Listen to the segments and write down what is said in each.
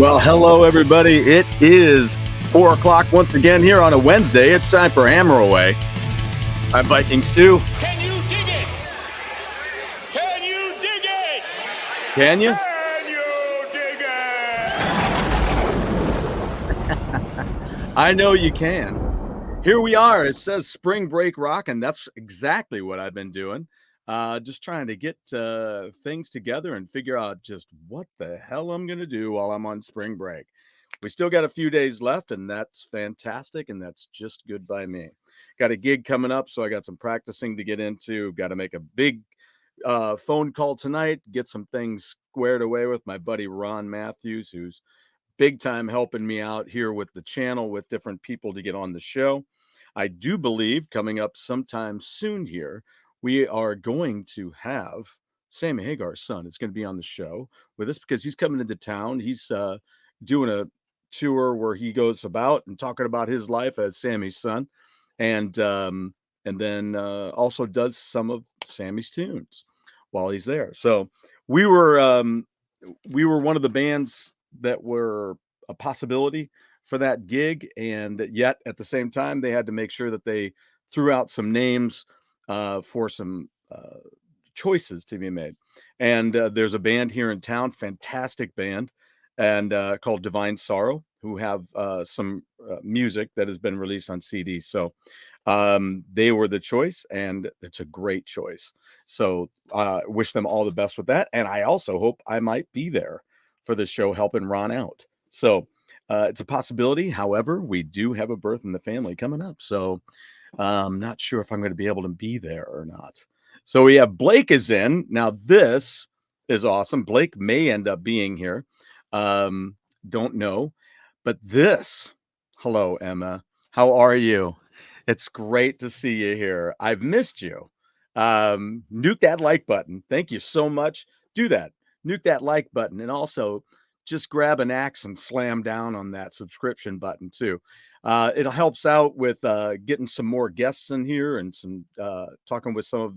Well, hello, everybody. It is 4 o'clock once again here on a Wednesday. It's time for Hammer Away. I'm Viking Stew. Can you dig it? Can you dig it? Can you? Can you dig it? I know you can. Here we are. It says Spring Break Rockin. That's exactly what I've been doing. Just trying to get things together and figure out just what the hell I'm going to do while I'm on spring break. We still got a few days left, and that's fantastic, and that's just good by me. Got a gig coming up, so I got some practicing to get into. Got to make a big phone call tonight, get some things squared away with my buddy Ron Matthews, who's big time helping me out here with the channel with different people to get on the show. I do believe coming up sometime soon here, we are going to have Sammy Hagar's son. It's going to be on the show with us because he's coming into town. He's doing a tour where he goes about and talking about his life as Sammy's son, and then also does some of Sammy's tunes while he's there. So we were one of the bands that were a possibility for that gig, and yet at the same time they had to make sure that they threw out some names for some choices to be made. And there's a band here in town, fantastic band, and called Divine Sorrow, who have some music that has been released on CD. So they were the choice, and it's a great choice. So wish them all the best with that. And I also hope I might be there for the show helping Ron out. So it's a possibility. However, we do have a birth in the family coming up. So I'm not sure if I'm going to be able to be there or not. So we have Blake is in. Now, this is awesome. Blake may end up being here. Don't know. But this, hello, Emma. How are you? It's great to see you here. I've missed you. Nuke that like button. Thank you so much. Do that. Nuke that like button. And also just grab an axe and slam down on that subscription button too. It helps out with getting some more guests in here and some talking with some of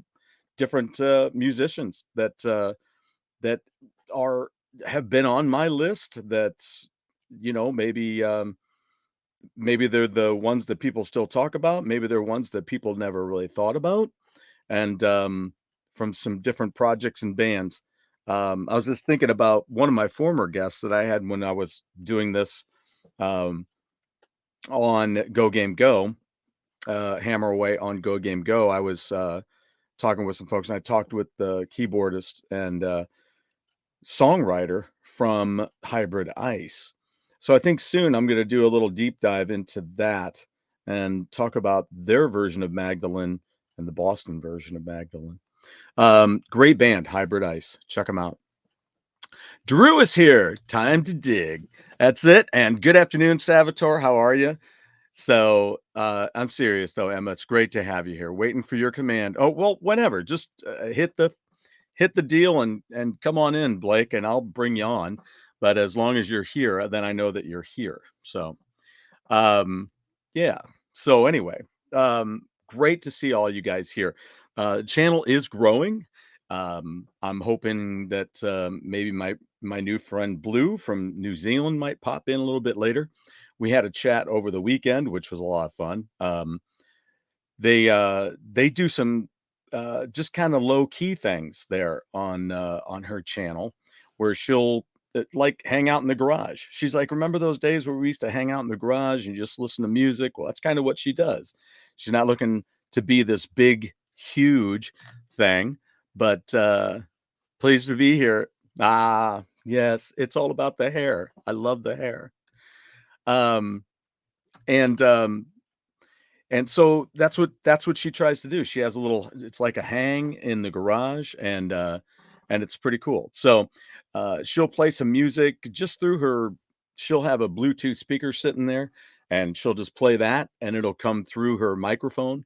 different musicians that that have been on my list. That maybe they're the ones that people still talk about. Maybe they're ones that people never really thought about. And from some different projects and bands. I was just thinking about one of my former guests that I had when I was doing this on Go Game Go, Hammer Away on Go Game Go. I was talking with some folks, and I talked with the keyboardist and songwriter from Hybrid Ice. So I think soon I'm going to do a little deep dive into that and talk about their version of Magdalene and the Boston version of Magdalene. Great band, Hybrid Ice. Check them out. Drew is here. Time to dig. That's it. And good afternoon, Salvatore. How are you? So I'm serious though, Emma. It's great to have you here. Waiting for your command. Oh well, whenever. Just hit the deal and come on in, Blake, and I'll bring you on. But as long as you're here, then I know that you're here. So yeah. So anyway, great to see all you guys here. Channel is growing. I'm hoping that maybe my new friend Blue from New Zealand might pop in a little bit later. We had a chat over the weekend, which was a lot of fun. They do some just kind of low key things there on her channel, where she'll like hang out in the garage. She's like, remember those days where we used to hang out in the garage and just listen to music? Well, that's kind of what she does. She's not looking to be this big, huge thing, but pleased to be here. Ah, yes, it's all about the hair. I love the hair. And so that's what she tries to do. She has a little, it's like a hang in the garage, and it's pretty cool. So she'll play some music just through her. She'll have a Bluetooth speaker sitting there, and she'll just play that, and it'll come through her microphone,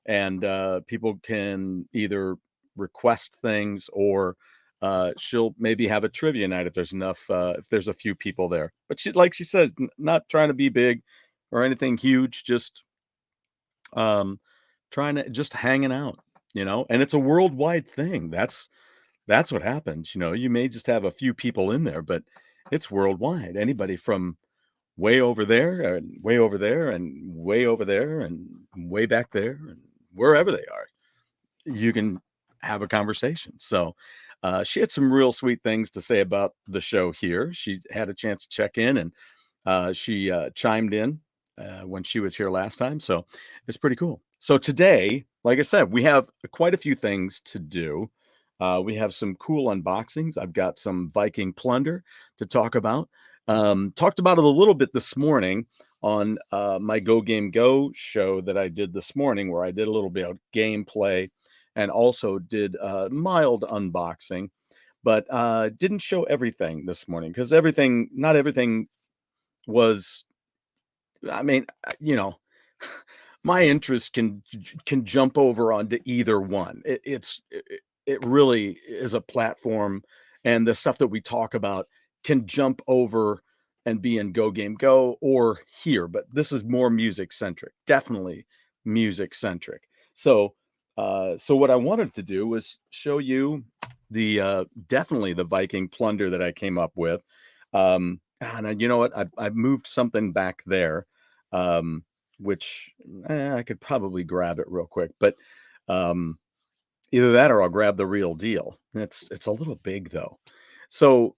and people can either request things, or she'll maybe have a trivia night if there's enough, if there's a few people there. But she says, not trying to be big or anything huge, just trying to just hanging out, and it's a worldwide thing. That's what happens. You may just have a few people in there, but It's worldwide. Anybody from way over there and way over there and way over there and way back there and wherever they are, you can have a conversation. So, she had some real sweet things to say about the show here. She had a chance to check in and she chimed in when she was here last time. So it's pretty cool. So today, like I said, we have quite a few things to do. We have some cool unboxings. I've got some Viking Plunder to talk about. Talked about it a little bit this morning on my Go Game Go show that I did this morning, where I did a little bit of gameplay and also did a mild unboxing, but didn't show everything this morning because not everything was, I mean, my interest can jump over onto either one. It really is a platform, and the stuff that we talk about can jump over and be in Go Game Go or here, but this is more music centric, definitely music centric. So, so what I wanted to do was show you definitely the Viking Plunder that I came up with. And you know what? I moved something back there, um, which I could probably grab it real quick, but um, either that or I'll grab the real deal. It's a little big though. So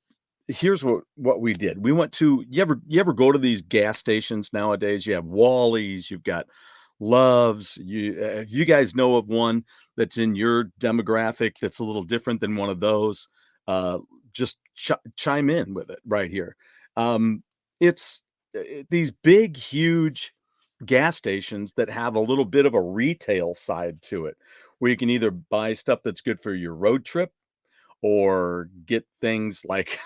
here's what we did. We went to, you ever go to these gas stations nowadays? You have Wally's, you've got Loves. If you guys know of one that's in your demographic that's a little different than one of those, uh, just chime in with it right here. Um, it's these big, huge gas stations that have a little bit of a retail side to it, where you can either buy stuff that's good for your road trip or get things like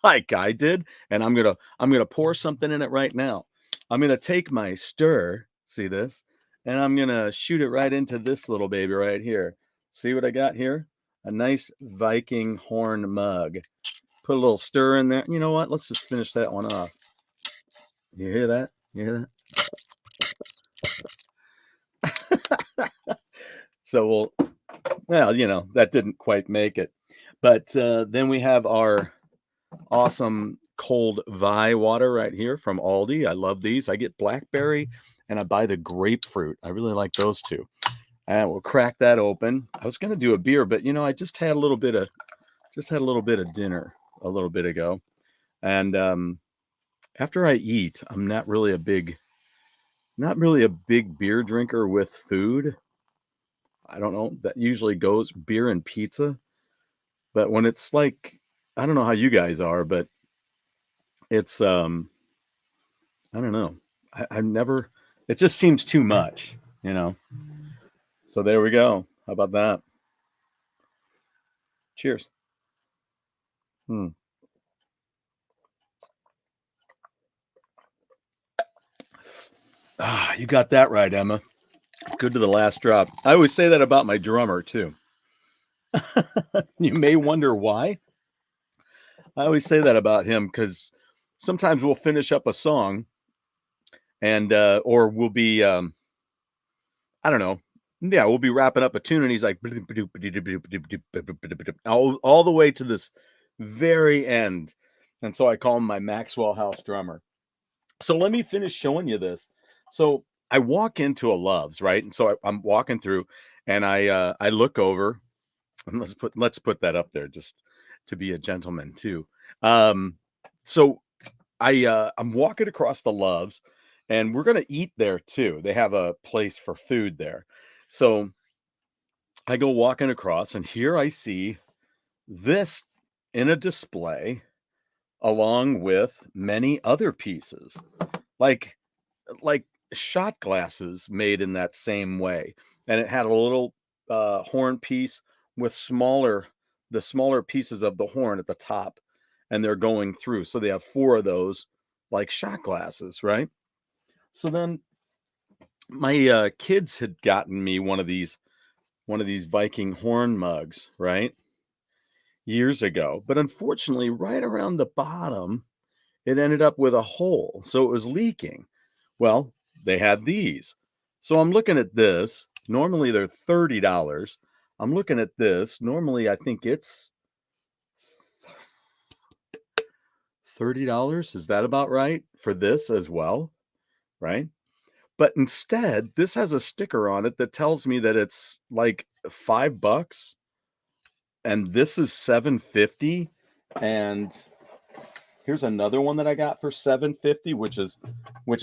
like I did. And I'm gonna pour something in it right now. I'm gonna take my stir, see this, and I'm gonna shoot it right into this little baby right here. See what I got here? A nice Viking horn mug. Put a little stir in there. You know what? Let's just finish that one off. You hear that? You hear that? So well, that didn't quite make it. But then we have our awesome cold Vi water right here from Aldi. I love these. I get blackberry and I buy the grapefruit. I really like those two. And we'll crack that open. I was going to do a beer, but I just had a little bit of dinner a little bit ago. And after I eat, I'm not really a big beer drinker with food. I don't know. That usually goes beer and pizza. But when it's like, I don't know how you guys are, but it's I don't know. I've never. It just seems too much, you know. So there we go. How about that? Cheers. Hmm. Ah, you got that right, Emma. Good to the last drop. I always say that about my drummer too. You may wonder why. I always say that about him because sometimes we'll finish up a song and or we'll be I don't know. Yeah, we'll be wrapping up a tune and he's like all the way to this very end. And so I call him my Maxwell House drummer. So let me finish showing you this. So I walk into a Love's, right? And so I'm walking through and I look over and let's put that up there just to be a gentleman too. Um so I'm walking across the Loves and we're gonna eat there too. They have a place for food there. So I go walking across, and here I see this in a display along with many other pieces, like like shot glasses made in that same way. And it had a little horn piece with the smaller pieces of the horn at the top, and they're going through. So they have four of those like shot glasses, right? So then my kids had gotten me one of these Viking horn mugs, right? Years ago. But unfortunately, right around the bottom, it ended up with a hole. So it was leaking. Well, they had these. So I'm looking at this. Normally they're $30. I'm looking at this. Normally I think it's $30. Is that about right for this as well? Right? But instead, this has a sticker on it that tells me that it's like $5 and this is $7.50. And here's another one that I got for $7.50, which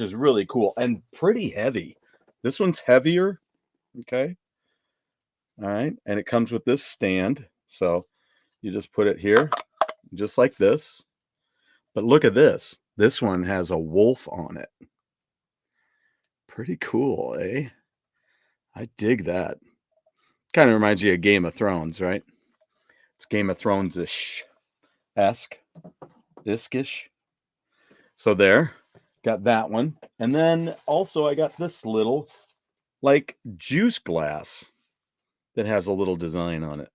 is really cool and pretty heavy. This one's heavier. Okay. All right. And it comes with this stand. So you just put it here, just like this. But look at this. This one has a wolf on it. Pretty cool, eh? I dig that. Kind of reminds you of Game of Thrones, right? It's Game of Thrones-ish. Iskish. So there. Got that one. And then also I got this little like juice glass that has a little design on it.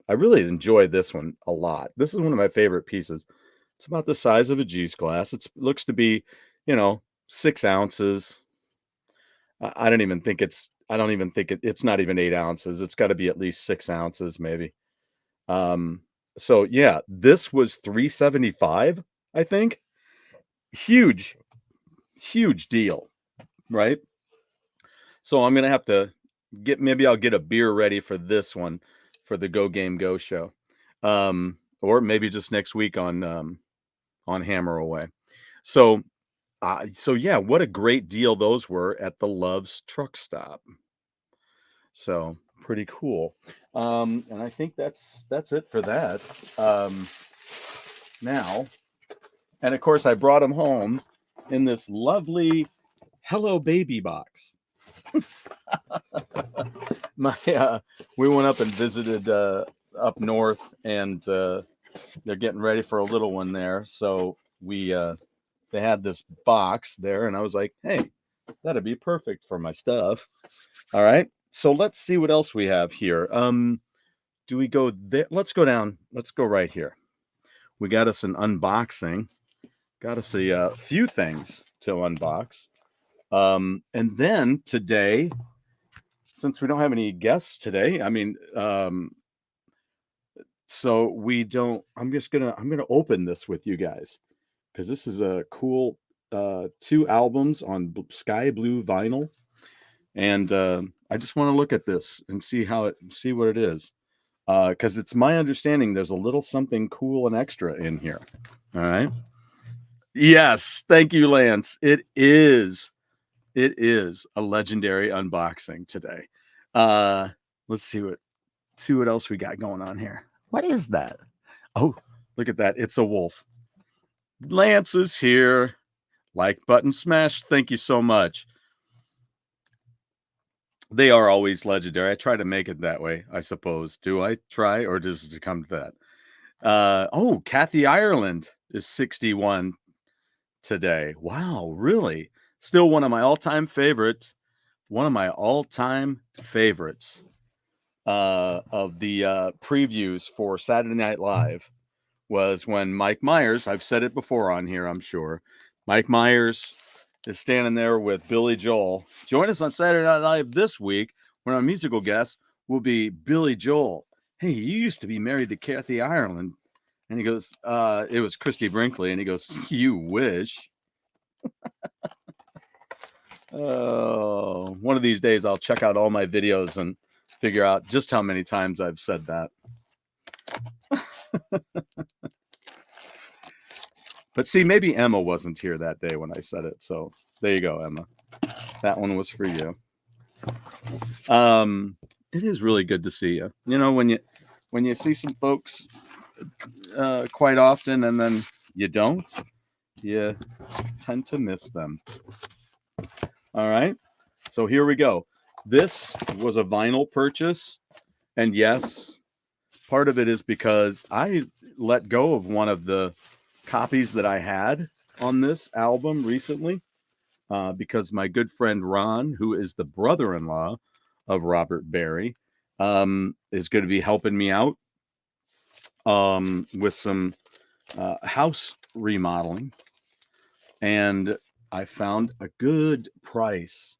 I really enjoy this one a lot. This is one of my favorite pieces. It's about the size of a juice glass. It looks to be, 6 ounces. I don't even think it's not even 8 ounces. It's got to be at least 6 ounces, maybe. Um, so yeah, this was $3.75, I think. Huge, huge deal, right? So I'm gonna have to maybe I'll get a beer ready for this one for the Go Game Go show. Or maybe just next week on Hammer Away. So so yeah, what a great deal those were at the Love's truck stop. So pretty cool. And I think that's it for that. Now, and of course I brought them home in this lovely Hello Baby box. We went up and visited up north, and they're getting ready for a little one there. So they had this box there, and I was like, hey, that'd be perfect for my stuff. All right. So let's see what else we have here. Do we go there? Let's go down. Let's go right here. We got us an unboxing. Got us a few things to unbox. And then today, since we don't have any guests today, so we don't. I'm gonna open this with you guys because this is a cool 2 albums on sky blue vinyl, and I just want to look at this and see what it is, because it's my understanding there's a little something cool and extra in here. All right. Yes, thank you, Lance. It is a legendary unboxing today. Let's see what else we got going on here. What is that? Oh, look at that. It's a wolf. Lance is here. Like button smash. Thank you so much. They are always legendary. I try to make it that way, I suppose. Do I try, or does it come to that? Oh, Kathy Ireland is 61 today. Wow, really? Still one of my all-time favorites. One of my all-time favorites of the previews for Saturday Night Live was when Mike Myers, I've said it before on here, I'm sure, Mike Myers is standing there with Billy Joel. Join us on Saturday Night Live this week when our musical guest will be Billy Joel. Hey, you used to be married to Kathy Ireland. And he goes, it was Christy Brinkley. And he goes, you wish. Oh, one of these days I'll check out all my videos and figure out just how many times I've said that. But see, maybe Emma wasn't here that day when I said it. So there you go, Emma. That one was for you. It is really good to see you. You know, when you see some folks quite often and then you don't, you tend to miss them. All right. So here we go. This was a vinyl purchase. And yes, part of it is because I let go of one of the copies that I had on this album recently, because my good friend Ron, who is the brother-in-law of Robert Barry, is going to be helping me out with some house remodeling. And I found a good price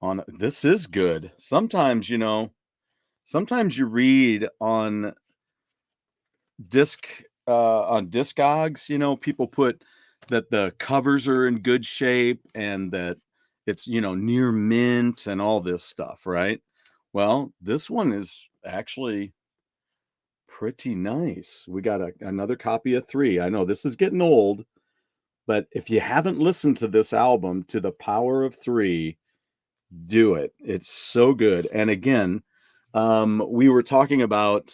on this. Is good. Sometimes you read on disc on Discogs, people put that the covers are in good shape and that it's, near mint and all this stuff, right? Well, this one is actually pretty nice. We got another copy of 3. I know this is getting old, but if you haven't listened to this album, To the Power of 3, do it. It's so good. And again, we were talking about,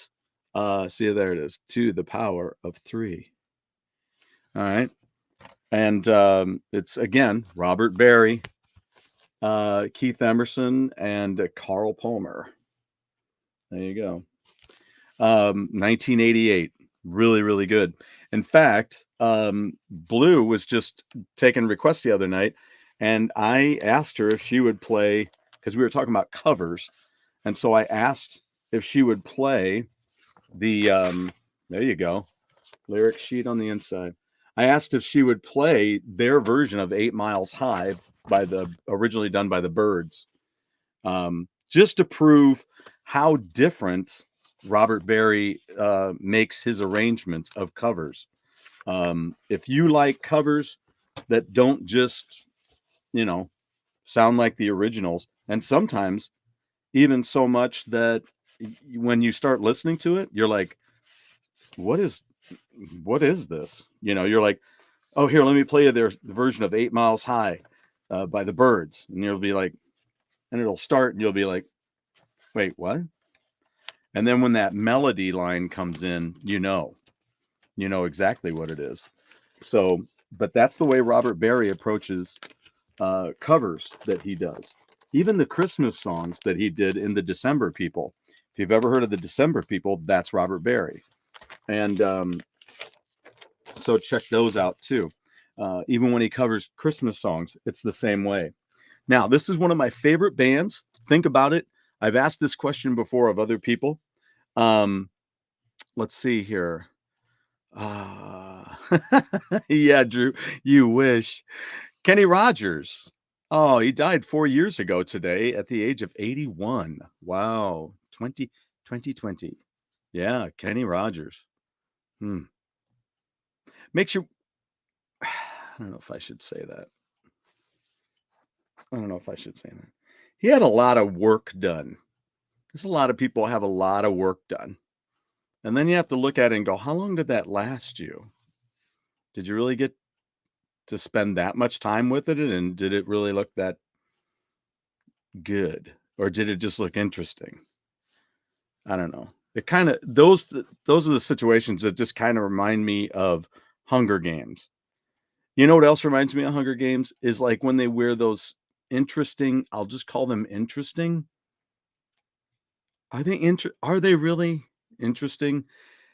see, there it is, To the Power of 3. All right. And it's again Robert Barry, Keith Emerson, and Carl Palmer. There you go. 1988, really, really good. In fact, Blue was just taking requests the other night, and I asked her if she would play because we were talking about covers, and so I asked if she would play the. There you go, lyric sheet on the inside. I asked if she would play their version of 8 Miles High by the originally done by the Byrds, just to prove how different Robert Barry makes his arrangements of covers. If you like covers that don't just, you know, sound like the originals, and sometimes even so much that when you start listening to it, you're like, what is this? You're like, oh, here, let me play you their version of 8 Miles High by the Byrds. And you'll be like, and it'll start and you'll be like, wait, what? And then when that melody line comes in, you know exactly what it is. So, but that's the way Robert Barry approaches covers that he does. Even the Christmas songs that he did in the December People. If you've ever heard of the December People, that's Robert Barry. And so check those out too. Even when he covers Christmas songs, it's the same way. Now, this is one of my favorite bands. Think about it. I've asked this question before of other people. Um, let's see here. Yeah, Drew, you wish. Kenny Rogers. Oh, he died 4 years ago today at the age of 81. Wow. 2020. Yeah, Kenny Rogers. Hmm. Makes you, I don't know if I should say that. I don't know if I should say that. He had a lot of work done. There's a lot of people have a lot of work done. And then you have to look at it and go, how long did that last you? Did you really get to spend that much time with it? And did it really look that good? Or did it just look interesting? I don't know. It kind of those are the situations that just kind of remind me of Hunger Games. You know what else reminds me of Hunger Games is like when they wear those interesting, I'll just call them interesting. Are they really interesting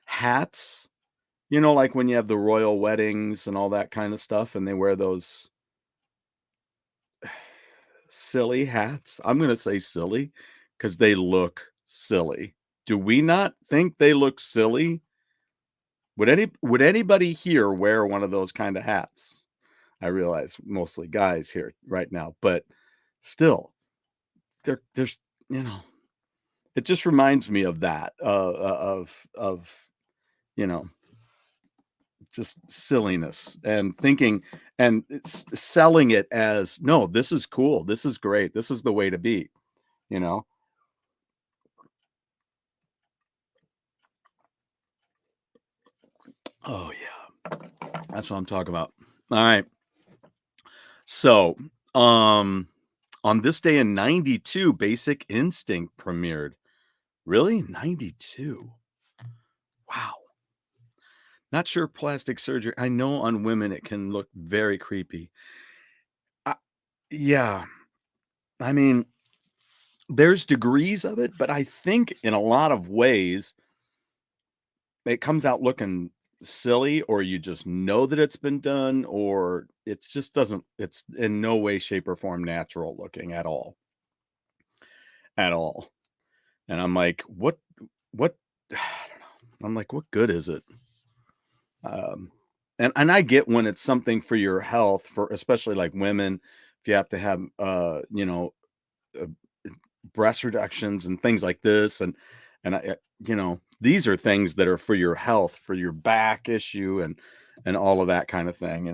hats? Like when you have the royal weddings and all that kind of stuff, and they wear those silly hats. I'm going to say silly because they look silly. Do we not think they look silly? Would anybody here wear one of those kind of hats? I realize mostly guys here right now, but still, there's you know, it just reminds me of that of you know just silliness and thinking and selling it as no, this is cool, this is great, this is the way to be. You know, oh yeah, that's what I'm talking about. All right, so on this day in '92, Basic Instinct premiered. Really? 92. Wow. Not sure plastic surgery. I know on women it can look very creepy. Uh, yeah. I mean, there's degrees of it, but I think in a lot of ways it comes out looking silly, or you just know that it's been done, or it's just doesn't, it's in no way, shape, or form natural looking at all. At all. And I'm like, what, I don't know. I'm like, what good is it? Um, and I get when it's something for your health, for especially like women, if you have to have uh, breast reductions and things like this, and I, These are things that are for your health, for your back issue, and all of that kind of thing.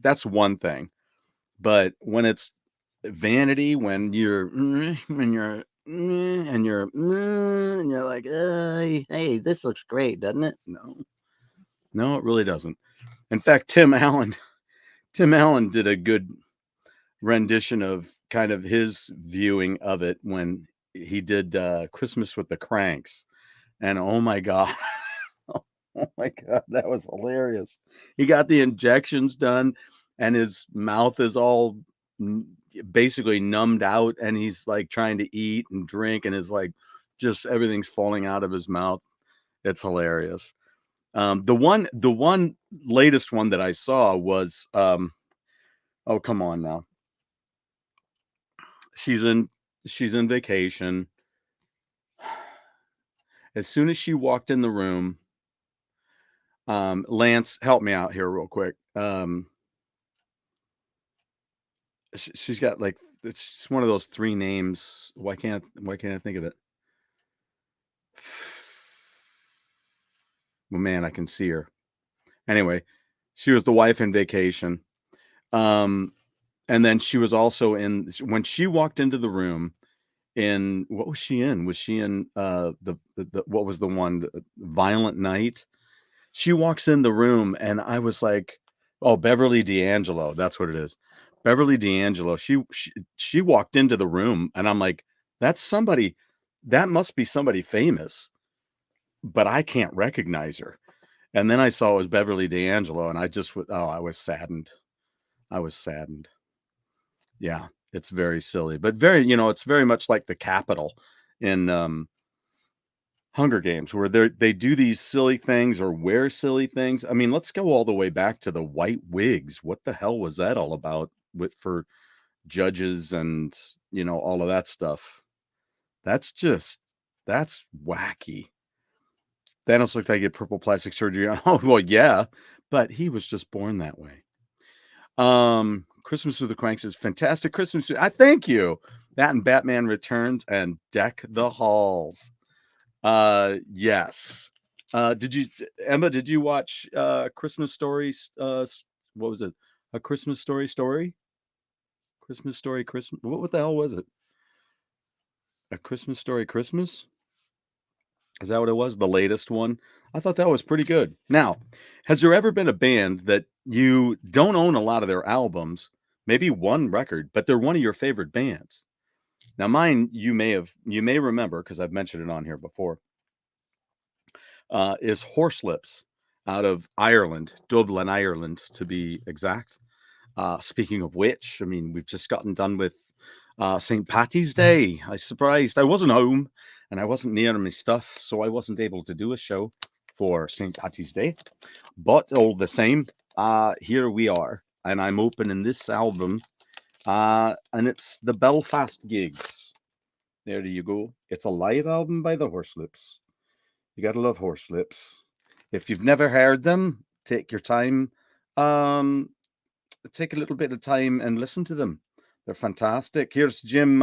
That's one thing. But when it's vanity, when you're like, hey, this looks great, doesn't it? No, it really doesn't. In fact, Tim Allen did a good rendition of kind of his viewing of it when he did Christmas with the Cranks. And oh my God, oh my God, that was hilarious. He got the injections done and his mouth is all basically numbed out and he's like trying to eat and drink and is like just everything's falling out of his mouth. It's hilarious. The one latest one that I saw was oh, come on now. She's in she's in vacation. As soon as she walked in the room, Lance, help me out here real quick. She's got like it's one of those three names. Why can't I think of it? Well, man, I can see her. Anyway, she was the wife in vacation. Um, and then she was also when she walked into the room. In what was she in? Was she in the what was the one Violent Night? She walks in the room and I was like, "Oh, Beverly D'Angelo, that's what it is." Beverly D'Angelo. She walked into the room and I'm like, "That's somebody that must be somebody famous, but I can't recognize her." And then I saw it was Beverly D'Angelo and I was saddened. I was saddened. Yeah, it's very silly, but it's very much like the Capitol in Hunger Games, where they do these silly things or wear silly things. I mean, let's go all the way back to the white wigs. What the hell was that all about for judges and all of that stuff? That's just that's wacky. Thanos looked like he had purple plastic surgery. Oh well, yeah, but he was just born that way. Christmas with the Cranks is fantastic. I thank you. That and Batman Returns and Deck the Halls. Yes. Did you Emma, did you watch Christmas Stories what was it? A Christmas Story? Christmas Story Christmas. What the hell was it? A Christmas Story Christmas? Is that what it was? The latest one? I thought that was pretty good. Now, has there ever been a band that you don't own a lot of their albums, maybe one record, but they're one of your favorite bands? Now, mine you may remember because I've mentioned it on here before. Is Horselips out of Ireland, Dublin, Ireland, to be exact. Speaking of which, I mean, we've just gotten done with St. Patty's Day. I was surprised. I wasn't home and I wasn't near my stuff, so I wasn't able to do a show for St. Patty's Day. But all the same, here we are. And I'm opening this album, and it's the Belfast Gigs. There you go. It's a live album by the Horselips. You gotta love Horselips. If you've never heard them, take your time. Take a little bit of time and listen to them. They're fantastic. Here's Jim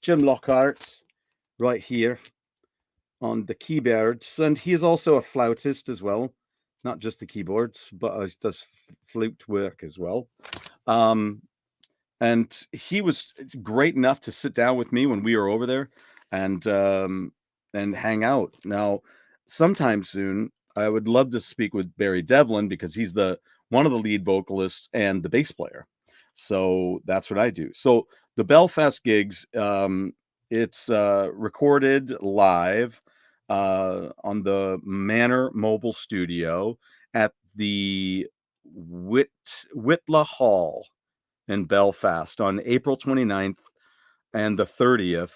Lockhart right here on the keyboards, and he is also a flautist as well, not just the keyboards, but he does flute work as well. And he was great enough to sit down with me when we were over there and hang out. Now, sometime soon, I would love to speak with Barry Devlin because he's one of the lead vocalists and the bass player. So that's what I do. So the Belfast Gigs, it's recorded live on the Manor Mobile Studio at the Whitla Hall in Belfast on April 29th and the 30th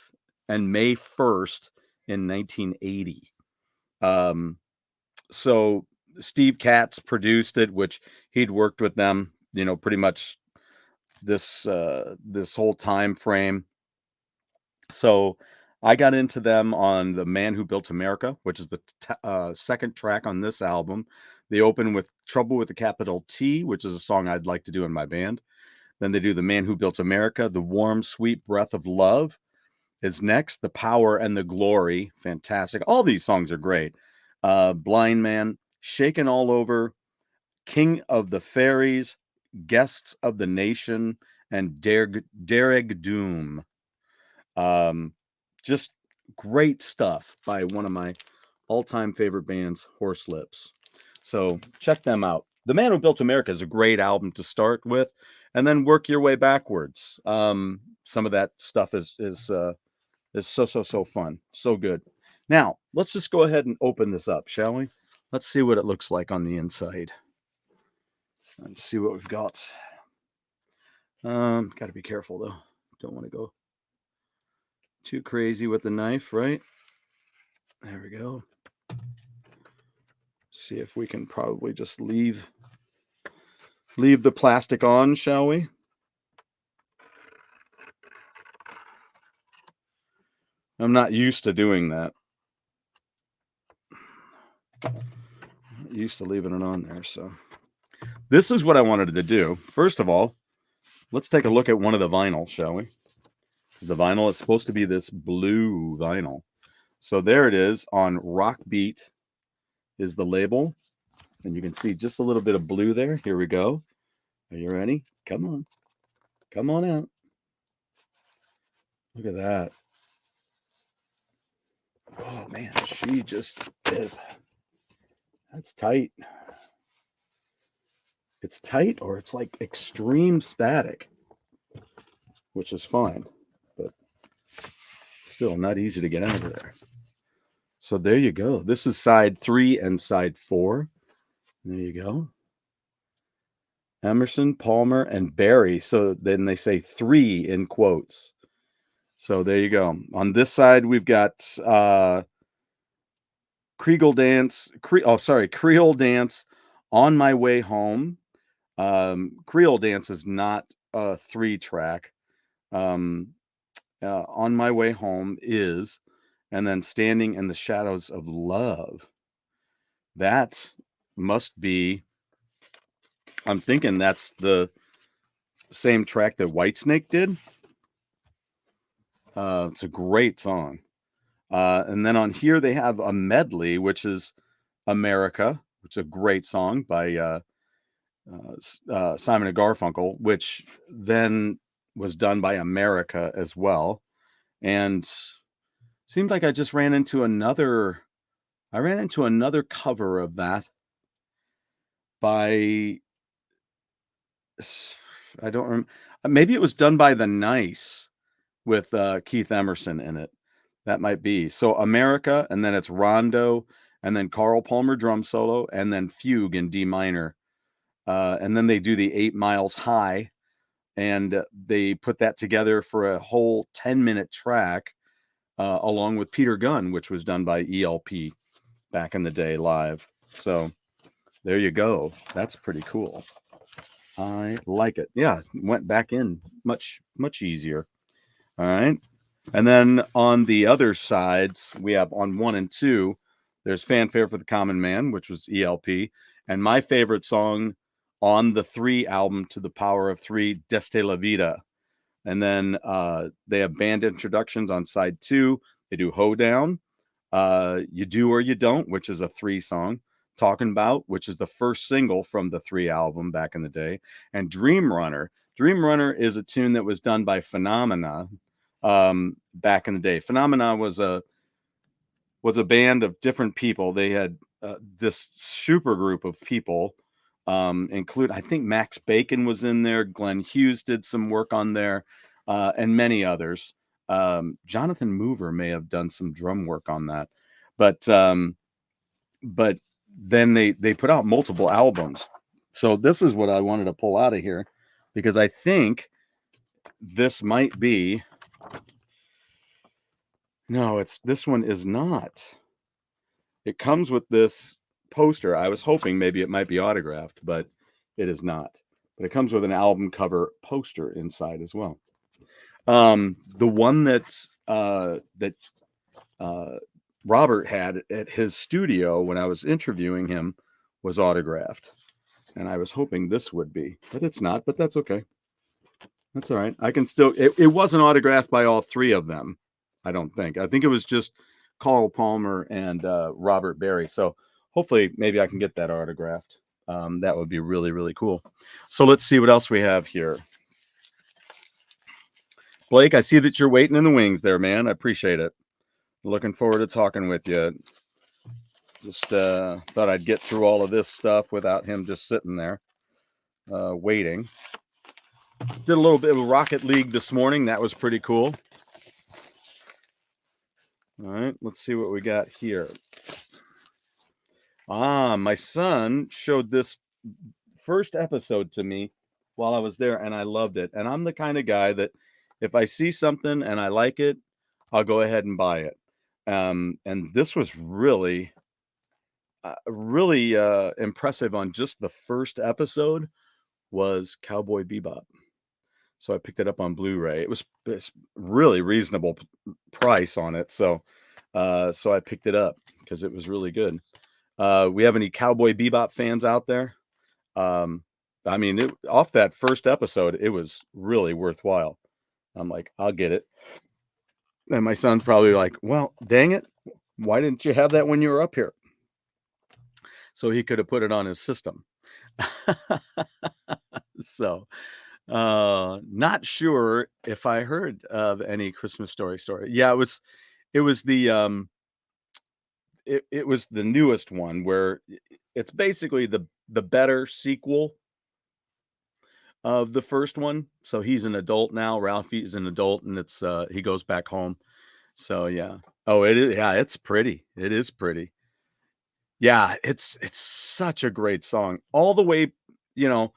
and May 1st in 1980. So Steve Katz produced it, which he'd worked with them, pretty much this whole time frame. So I got into them on The Man Who Built America, which is the second track on this album. They open with Trouble with a Capital T, which is a song I'd like to do in my band. Then they do The Man Who Built America, The Warm, Sweet Breath of Love. is next. The Power and the Glory, fantastic. All these songs are great. Blind Man, Shaken All Over, King of the Fairies, Guests of the Nation, and Dereg Doom. Just great stuff by one of my all-time favorite bands, Horselips. So check them out. The Man Who Built America is a great album to start with, and then work your way backwards. Some of that stuff is so fun, so good. Now let's just go ahead and open this up, shall we? Let's see what it looks like on the inside. Let's see what we've got. Got to be careful though. Don't want to go too crazy with the knife, right? There we go. See if we can probably just leave the plastic on, shall we? I'm not used to doing that. I'm not used to leaving it on there, so this is what I wanted to do. First of all, let's take a look at one of the vinyls, shall we? The vinyl is supposed to be this blue vinyl. So there it is on Rock Beat is the label. And you can see just a little bit of blue there. Here we go. Are you ready? Come on. Come on out. Look at that. Oh, man. She just is. That's tight. It's tight or it's like extreme static, which is fine. But still not easy to get out of there. So there you go. This is side 3 and side 4. There you go. Emerson, Palmer, and Barry. So then they say 3 in quotes. So there you go. On this side, we've got Creole Dance, On My Way Home. Creole Dance is not a 3-track. On My Way Home is, and then Standing in the Shadows of Love. That must be, I'm thinking that's the same track that Whitesnake did. It's a great song. And then on here they have a medley, which is America, which is a great song by Simon and Garfunkel, which then was done by America as well. And seemed like I just ran into another cover of that by, I don't remember. Maybe it was done by The Nice with Keith Emerson in it. That might be. So America, and then it's Rondo, and then Carl Palmer drum solo, and then Fugue in D minor. And then they do the 8 Miles High, and they put that together for a whole 10-minute track, along with Peter Gunn, which was done by ELP back in the day live. So there you go. That's pretty cool. I like it. Yeah, went back in much easier. All right. And then on the other sides, we have on 1 and 2, there's Fanfare for the Common Man, which was ELP, and my favorite song on the 3 album, To the Power of 3, Deste La Vida. And then they have band introductions on side 2. They do Hoedown, You Do or You Don't, which is a 3 song, Talking About, which is the first single from the 3 album back in the day, and Dream Runner. Dream Runner is a tune that was done by Phenomena back in the day. Phenomena was a band of different people. They had this super group of people, include, I think Max Bacon was in there, Glenn Hughes did some work on there, and many others. Jonathan Mover may have done some drum work on that, but then they put out multiple albums. So this is what I wanted to pull out of here, because I think this might be, no, this one is not. It comes with this poster. I was hoping maybe it might be autographed, but it is not. But it comes with an album cover poster inside as well. The one that Robert had at his studio when I was interviewing him was autographed, and I was hoping this would be, but it's not. But that's okay. That's all right. I can still. It wasn't autographed by all 3 of them, I don't think. I think it was just Carl Palmer and Robert Barry. So hopefully, maybe I can get that autographed. That would be really, really cool. So let's see what else we have here. Blake, I see that you're waiting in the wings there, man. I appreciate it. Looking forward to talking with you. Just thought I'd get through all of this stuff without him just sitting there waiting. Did a little bit of Rocket League this morning. That was pretty cool. All right, let's see what we got here. My son showed this first episode to me while I was there, and I loved it. And I'm the kind of guy that if I see something and I like it, I'll go ahead and buy it. And this was really, really impressive on just the first episode was Cowboy Bebop. So I picked it up on Blu-ray. It was really reasonable price on it. So I picked it up because it was really good. We have any Cowboy Bebop fans out there? I mean, off that first episode, it was really worthwhile. I'm like, I'll get it. And my son's probably like, well, dang it. Why didn't you have that when you were up here? So he could have put it on his system. So, not sure if I heard of any Christmas story. Yeah, it was the it was the newest one where it's basically the better sequel of the first one. So he's an adult now. Ralphie is an adult, and it's he goes back home. So yeah. Oh, it is. Yeah, it's pretty. It is pretty. Yeah, it's such a great song. All the way, you know,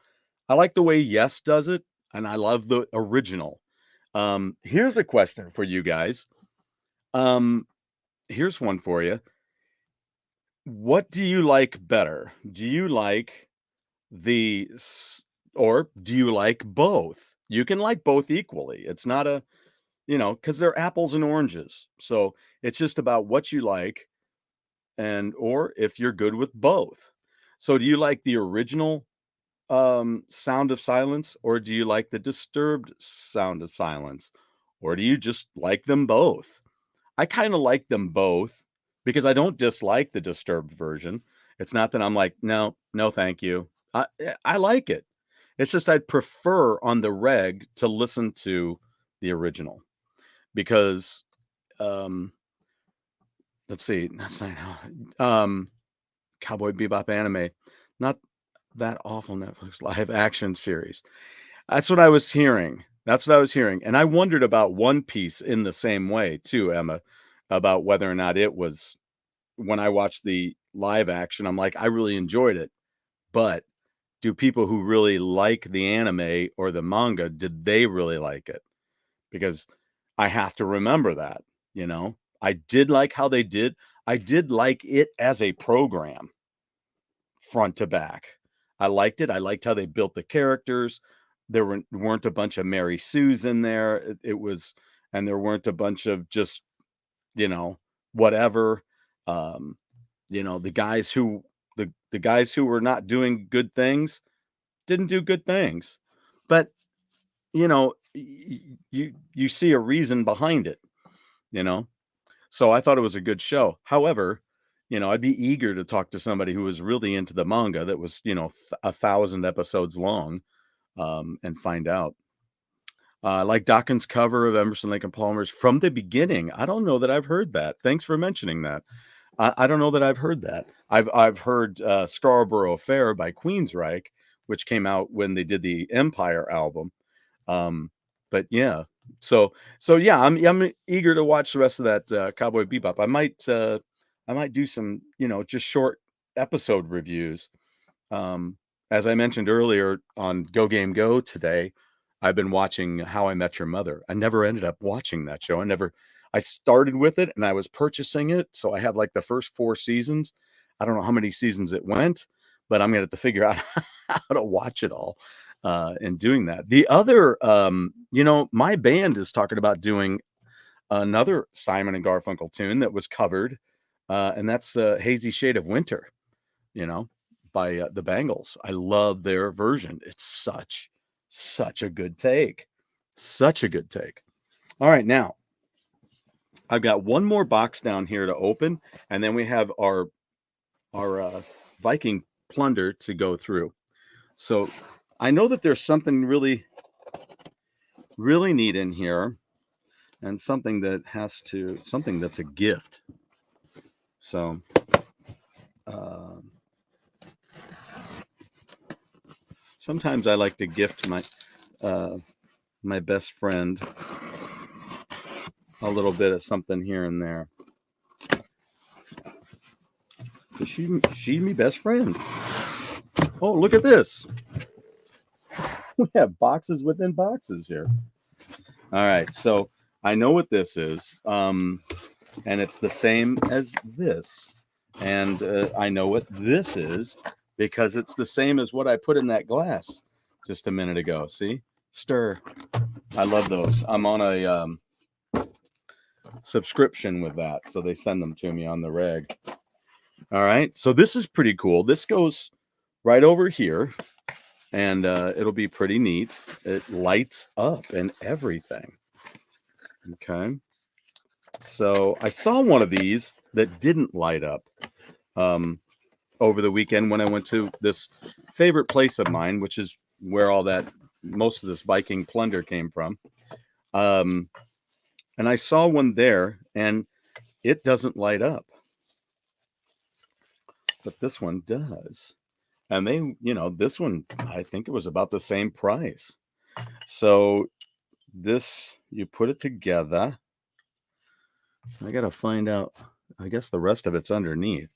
I like the way Yes does it, and I love the original. Here's a question for you guys. Um, here's one for you. What do you like better? Do you like or do you like both? You can like both equally. It's not a, because they're apples and oranges. So it's just about what you like and or if you're good with both. So do you like the original Sound of Silence or do you like the disturbed Sound of Silence? Or do you just like them both? I kind of like them both because I don't dislike the disturbed version. It's not that I'm like, no, no, thank you. I like it. It's just I'd prefer on the reg to listen to the original because um let's see, that's not Cowboy Bebop anime, not that awful Netflix live action series. That's what I was hearing. That's what I was hearing. And I wondered about One Piece in the same way too, Emma, about whether or not it was when I watched the live action, I'm like, I really enjoyed it. But do people who really like the anime or the manga, did they really like it? Because I have to remember that, you know. I did like how they did. I did like it as a program front to back. I liked it. I liked how they built the characters. There weren't a bunch of Mary Sues in there. It was, and there weren't a bunch of just, whatever. Um, the guys who the guys who were not doing good things didn't do good things. But, you see a reason behind it, you know? So I thought it was a good show. However, I'd be eager to talk to somebody who was really into the manga that was, 1,000 episodes long, and find out. Like Dawkins' cover of Emerson, Lake and Palmer's From the Beginning. I don't know that I've heard that. Thanks for mentioning that. I don't know that I've heard that. I've heard Scarborough Fair by Queensryche, which came out when they did the Empire album. But yeah, so yeah, I'm eager to watch the rest of that Cowboy Bebop. I might do some just short episode reviews. Um, as I mentioned earlier on Go Game Go today, I've been watching How I Met Your Mother. I never ended up watching that show. I started with it and I was purchasing it. So I have like the first 4 seasons. I don't know how many seasons it went, but I'm going to have to figure out how to watch it all and doing that. The other, my band is talking about doing another Simon and Garfunkel tune that was covered, and that's Hazy Shade of Winter, you know, by the Bangles. I love their version. It's such a good take. Such a good take. All right, now I've got one more box down here to open, and then we have our Viking Plunder to go through. So I know that there's something really, really neat in here, and something that's a gift. So sometimes I like to gift my best friend a little bit of something here and there. She me best friend. Oh, look at this. We have boxes within boxes here. All right, so I know what this is, and it's the same as this. And I know what this is because it's the same as what I put in that glass just a minute ago. See? Stir. I love those. I'm on a subscription with that, so they send them to me on the reg. All right, so this is pretty cool. This goes right over here, and it'll be pretty neat. It lights up and everything. Okay, so I saw one of these that didn't light up over the weekend when I went to this favorite place of mine, which is where most of this Viking plunder came from. And I saw one there, and it doesn't light up, but this one does. And this one, I think it was about the same price. So this, you put it together. I got to find out, I guess the rest of it's underneath.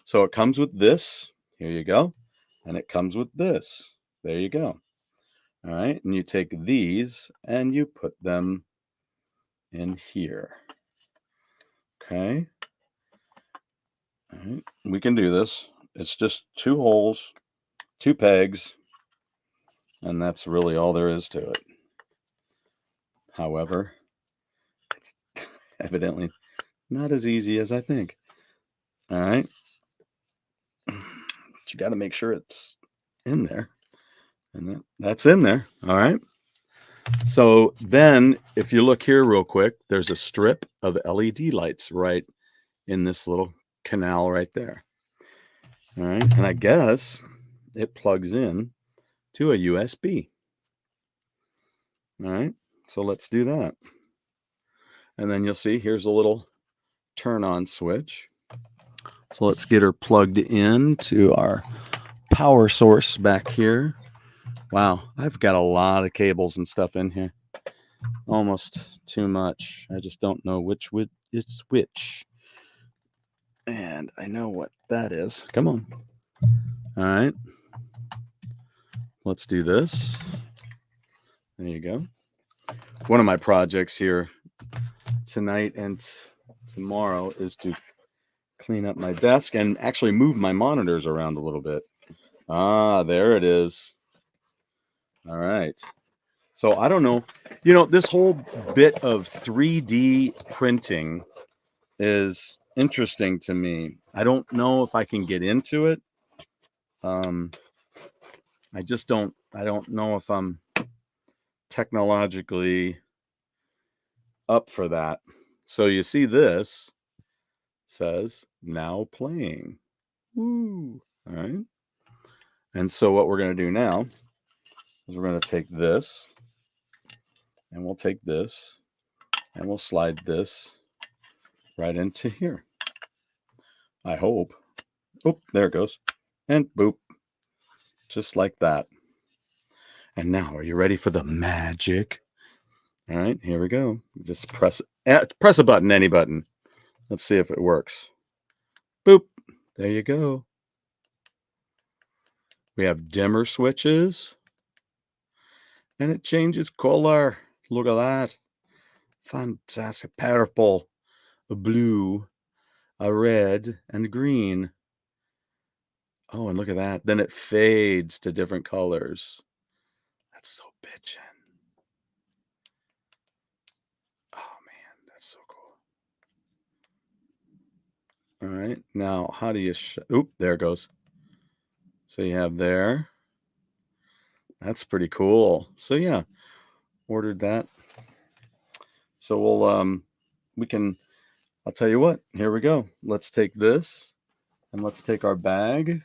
So it comes with this. Here you go. And it comes with this. There you go. All right. And you take these and you put them in here. Okay. All right. We can do this. It's just 2 holes, 2 pegs, and that's really all there is to it. However, it's evidently not as easy as I think. All right. But you got to make sure it's in there. And that's in there. All right. So then if you look here real quick, there's a strip of LED lights right in this little canal right there. All right. And I guess it plugs in to a USB. All right. So let's do that. And then you'll see here's a little turn on switch. So let's get her plugged in to our power source back here. Wow, I've got a lot of cables and stuff in here. Almost too much. I just don't know which is which. And I know what that is. Come on. All right. Let's do this. There you go. One of my projects here tonight and tomorrow is to clean up my desk and actually move my monitors around a little bit. Ah, there it is. All right. So I don't know, this whole bit of 3D printing is interesting to me. I don't know if I can get into it. I don't know if I'm technologically up for that. So you see this says now playing. Woo. All right. And so what we're going to do now is we're going to take this and we'll take this and we'll slide this right into here. I hope. Oh, there it goes. And boop. Just like that. And now, are you ready for the magic? All right, here we go. Just press a button, any button. Let's see if it works. Boop. There you go. We have dimmer switches. And it changes color. Look at that. Fantastic. Purple, a blue, a red, and green. Oh, and look at that. Then it fades to different colors. That's so bitchin'. Oh, man, that's so cool. All right. Now, how do you... Oop, there it goes. So you have there. That's pretty cool. So, yeah, ordered that. So we can I'll tell you what, here we go. Let's take this and let's take our bag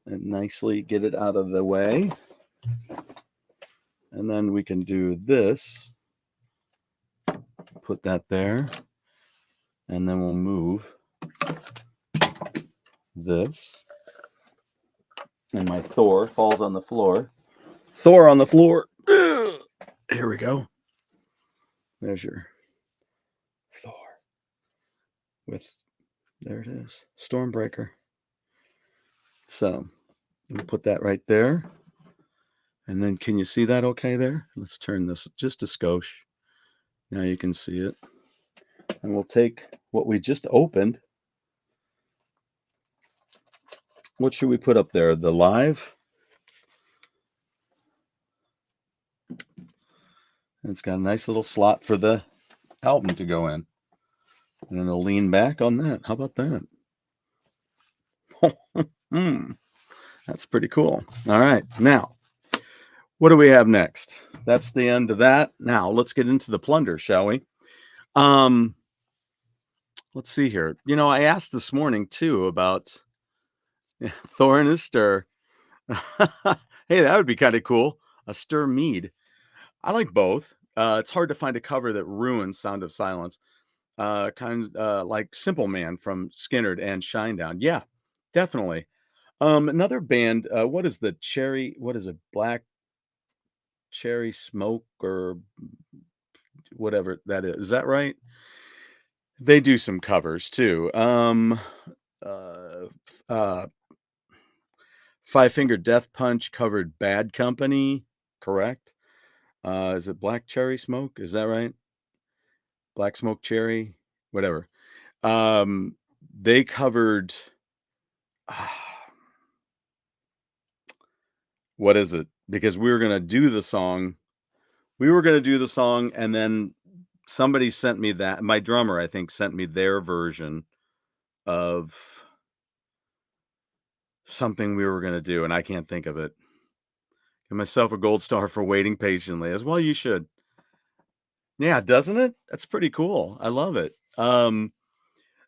and nicely get it out of the way. And then we can do this. Put that there. And then we'll move this. And my Thor falls on the floor. Thor on the floor. Here we go. There's your Thor. There it is. Stormbreaker. So we'll put that right there. And then can you see that okay there? Let's turn this just a skosh. Now you can see it. And we'll take what we just opened. What should we put up there? The live? And it's got a nice little slot for the album to go in. And then it'll lean back on that. How about that? That's pretty cool. All right. Now, what do we have next? That's the end of that. Now, let's get into the plunder, shall we? Let's see here. You know, I asked this morning, too, about Thor and his stir. Hey, that would be kind of cool. A stir mead. I like both. It's hard to find a cover that ruins Sound of Silence. Like Simple Man from Skinnerd and Shinedown. Yeah, definitely. Another band, what is it? Black Cherry Smoke or whatever that is. Is that right? They do some covers too. Five Finger Death Punch covered Bad Company, correct? Is it Black Cherry Smoke? Is that right? Black Smoke Cherry, whatever. They covered what is it? Because we were gonna do the song. And then somebody sent me that. My drummer, I think, sent me their version of something we were gonna do, and I can't think of it. Give myself a gold star for waiting patiently. As well, you should. Yeah, doesn't it? That's pretty cool. I love it.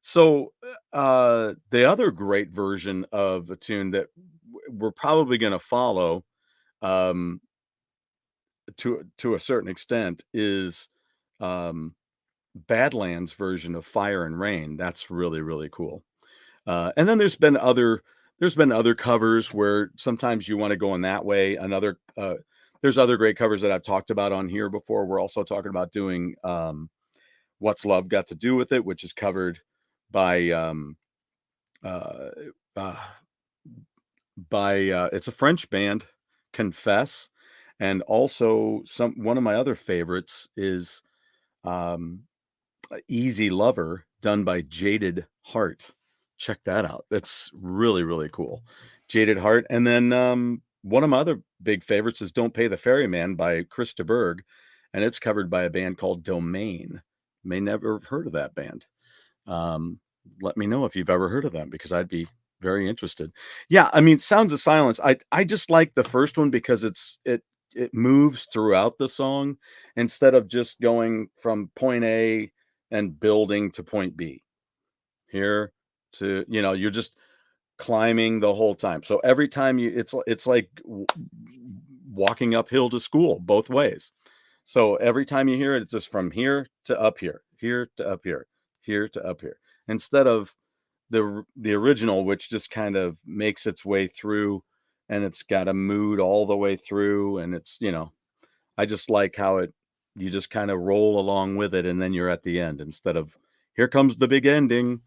So the other great version of a tune that we're probably going to follow um, to a certain extent is Badlands' version of Fire and Rain. That's really, really cool. And then there's been other covers where sometimes you want to go in that way. There's other great covers that I've talked about on here before. We're also talking about doing What's Love Got to Do with It, which is covered by uh, uh, it's a French band, Confess, and also one of my other favorites is um, Easy Lover, done by Jaded Heart. Check that out. That's really, really cool. Jaded Heart. And then one of my other big favorites is Don't Pay the Ferryman by Chris de Burgh, and it's covered by a band called Domain. May never have heard of that band. Let me know if you've ever heard of them because I'd be very interested. Yeah, I mean, Sounds of Silence. I just like the first one because it moves throughout the song instead of just going from point A and building to point B. Here to, you're just climbing the whole time. So every time it's like walking uphill to school both ways. So every time you hear it, it's just from here to up here, here to up here, here to up here, instead of the original, which just kind of makes its way through, and it's got a mood all the way through, and it's I just like how you just kind of roll along with it, and then you're at the end instead of here comes the big ending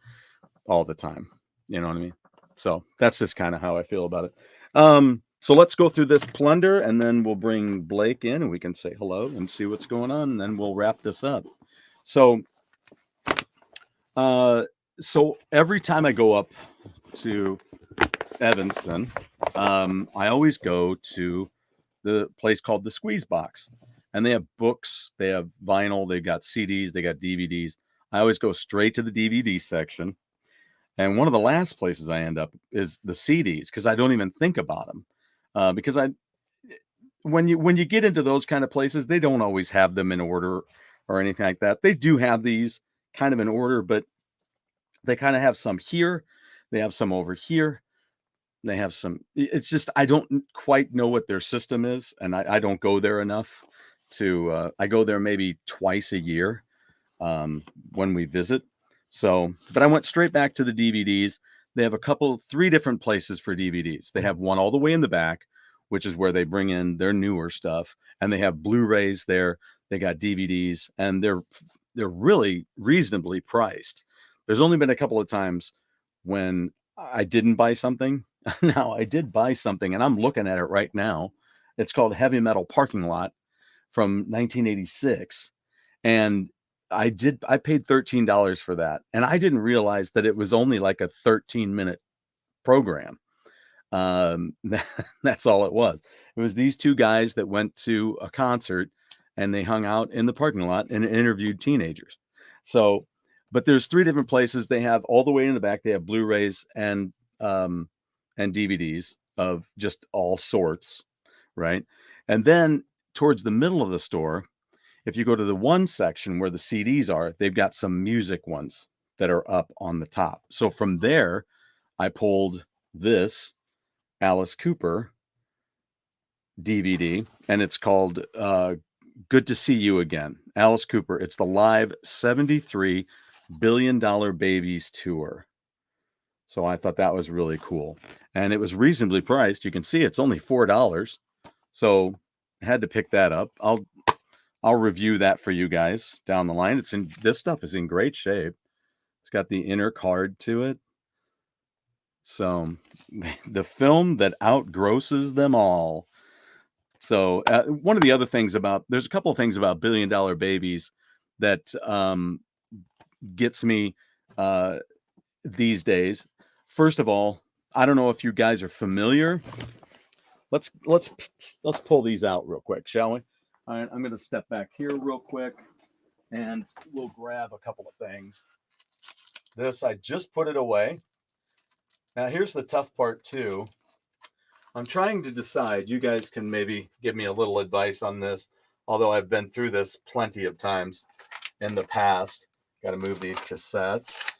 all the time. You know what I mean? So that's just kind of how I feel about it. So let's go through this plunder, and then we'll bring Blake in, and we can say hello and see what's going on, and then we'll wrap this up. So, so every time I go up to Evanston, I always go to the place called the Squeeze Box, and they have books, they have vinyl, they've got CDs, they got DVDs. I always go straight to the DVD section. And one of the last places I end up is the CDs because I don't even think about them. Because when you get into those kind of places, they don't always have them in order or anything like that. They do have these kind of in order, but they kind of have some here, they have some over here, they have some. It's just I don't quite know what their system is, and I don't go there enough to. I go there maybe twice a year um, when we visit. So, but I went straight back to the DVDs. They have three different places for DVDs. They have one all the way in the back, which is where they bring in their newer stuff, and they have Blu-rays there. They got DVDs, and they're really reasonably priced. There's only been a couple of times when I didn't buy something. Now I did buy something, and I'm looking at it right now. It's called Heavy Metal Parking Lot from 1986, and I paid $13 for that, and I didn't realize that it was only like a 13-minute program. That, that's all it was. It was these two guys that went to a concert and they hung out in the parking lot and interviewed teenagers. So, but there's three different places. They have all the way in the back. They have Blu-rays and DVDs of just all sorts, right? And then towards the middle of the store, if you go to the one section where the CDs are, they've got some music ones that are up on the top. So from there, I pulled this Alice Cooper DVD, and it's called Good to See You Again. Alice Cooper. It's the live $73 billion Babies tour. So I thought that was really cool. And it was reasonably priced. You can see it's only $4. So I had to pick that up. I'll review that for you guys down the line. This stuff is in great shape. It's got the inner card to it. So the film that outgrosses them all. So one of the other things there's a couple of things about $1 billion babies that gets me these days. First of all, I don't know if you guys are familiar. Let's pull these out real quick, shall we? All right, I'm going to step back here real quick, and we'll grab a couple of things. This, I just put it away. Now, here's the tough part, too. I'm trying to decide. You guys can maybe give me a little advice on this, although I've been through this plenty of times in the past. Got to move these cassettes.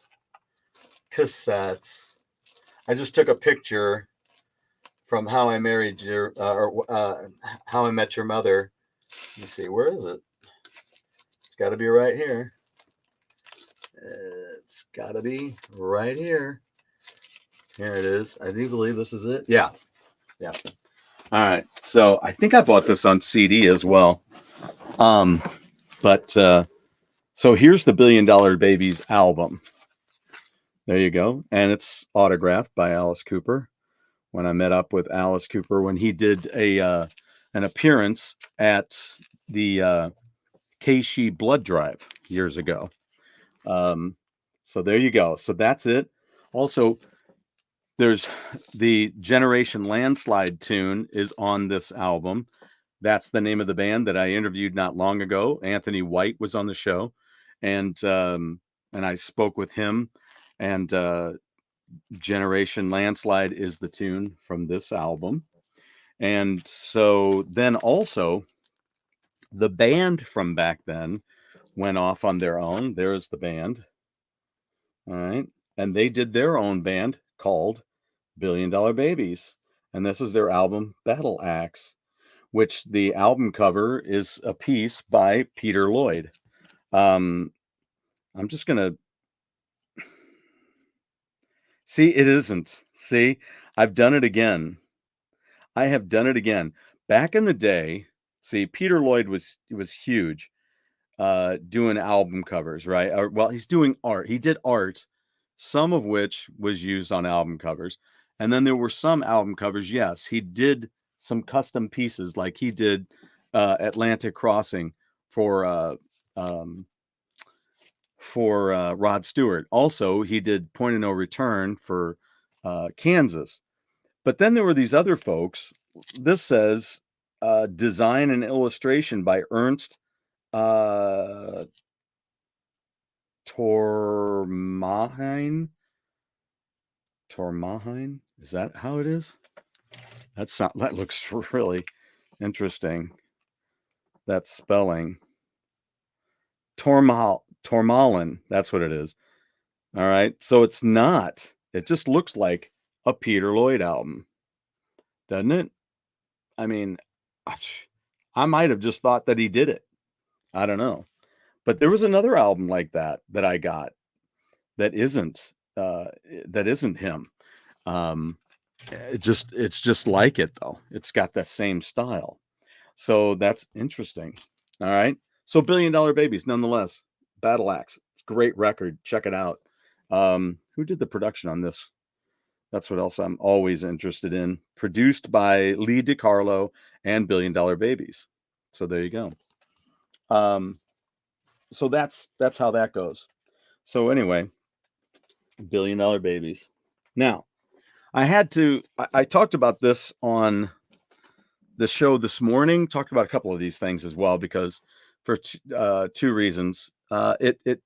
I just took a picture from How I Married Your, How I Met Your Mother. Let me see, where is it? It's got to be right here. It's got to be right here. Here it is. I do believe this is it. Yeah. All right. So I think I bought this on CD as well. But so here's the $1 Billion Babies album. There you go. And it's autographed by Alice Cooper. When I met up with Alice Cooper, when he did an appearance at the Keishi blood drive years ago. So there you go. So that's it. Also, there's the Generation Landslide tune is on this album. That's the name of the band that I interviewed not long ago. Anthony White was on the show, and I spoke with him. And Generation Landslide is the tune from this album. And so then also the band from back then went off on their own. There's the band. All right. And they did their own band called $1 Billion Babies. And this is their album Battle Axe, which the album cover is a piece by Peter Lloyd. I'm just going to see. It isn't. See, I've done it again. I have done it again. Back in the day, see, Peter Lloyd was huge doing album covers, right? Well, he's doing art. He did art, some of which was used on album covers. And then there were some album covers, yes, he did some custom pieces, like he did Atlantic Crossing for Rod Stewart. Also, he did Point of No Return for Kansas. But then there were these other folks. This says design and illustration by Ernst Tormahine. Is that how it is? That looks really interesting. That spelling. Tourmaline. That's what it is. All right. So it's not. It just looks like a Peter Lloyd album, doesn't it? I mean, I might have just thought that he did it. I don't know. But there was another album like that that I got that isn't him. Um, it's just like it though. It's got that same style. So that's interesting. All right. So Billion Dollar Babies, nonetheless. Battle Axe. It's a great record. Check it out. Who did the production on this? That's what else I'm always interested in. Produced by Lee DiCarlo and Billion Dollar Babies. So there you go. So that's how that goes. So anyway, Billion Dollar Babies. Now, I talked about this on the show this morning, talked about a couple of these things as well, because for two reasons. It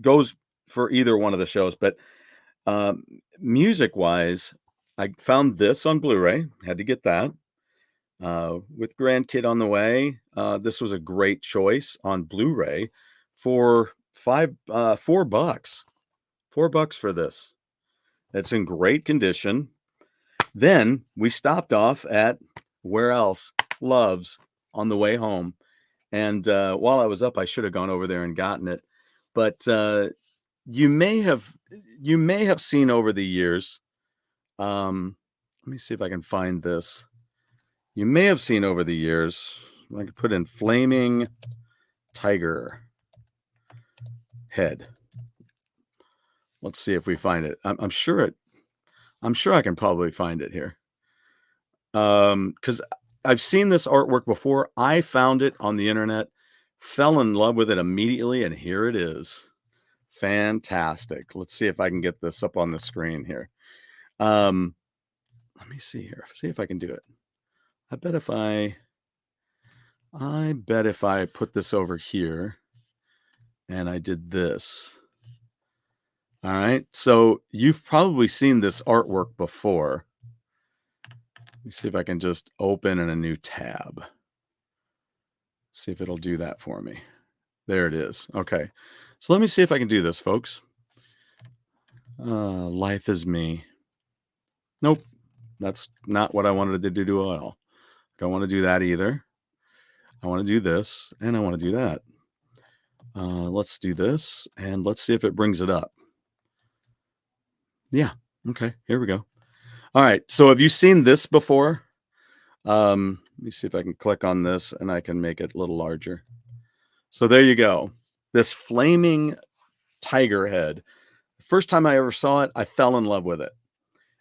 goes for either one of the shows, but music wise, I found this on Blu-ray, had to get that. With grandkid on the way, this was a great choice on Blu-ray for $4. $4 for this. It's in great condition. Then we stopped off at where else? Love's on the way home. And while I was up, I should have gone over there and gotten it. But you may have seen over the years. Let me see if I can find this. You may have seen over the years. I could put in Flaming Tiger Head. Let's see if we find it. I'm sure I can probably find it here. Because I've seen this artwork before. I found it on the internet, fell in love with it immediately, and here it is. Fantastic. Let's see if I can get this up on the screen here. Let me see here. See if I can do it. I bet if I put this over here and I did this. All right. So you've probably seen this artwork before. Let me see if I can just open in a new tab. See if it'll do that for me. There it is. Okay. So let me see if I can do this, folks. Life is me. Nope. That's not what I wanted to do at all. Don't want to do that either. I want to do this and I want to do that. Let's do this and let's see if it brings it up. Yeah. Okay. Here we go. All right. So have you seen this before? Let me see if I can click on this and I can make it a little larger. So there you go. This flaming tiger head. First time I ever saw it, I fell in love with it.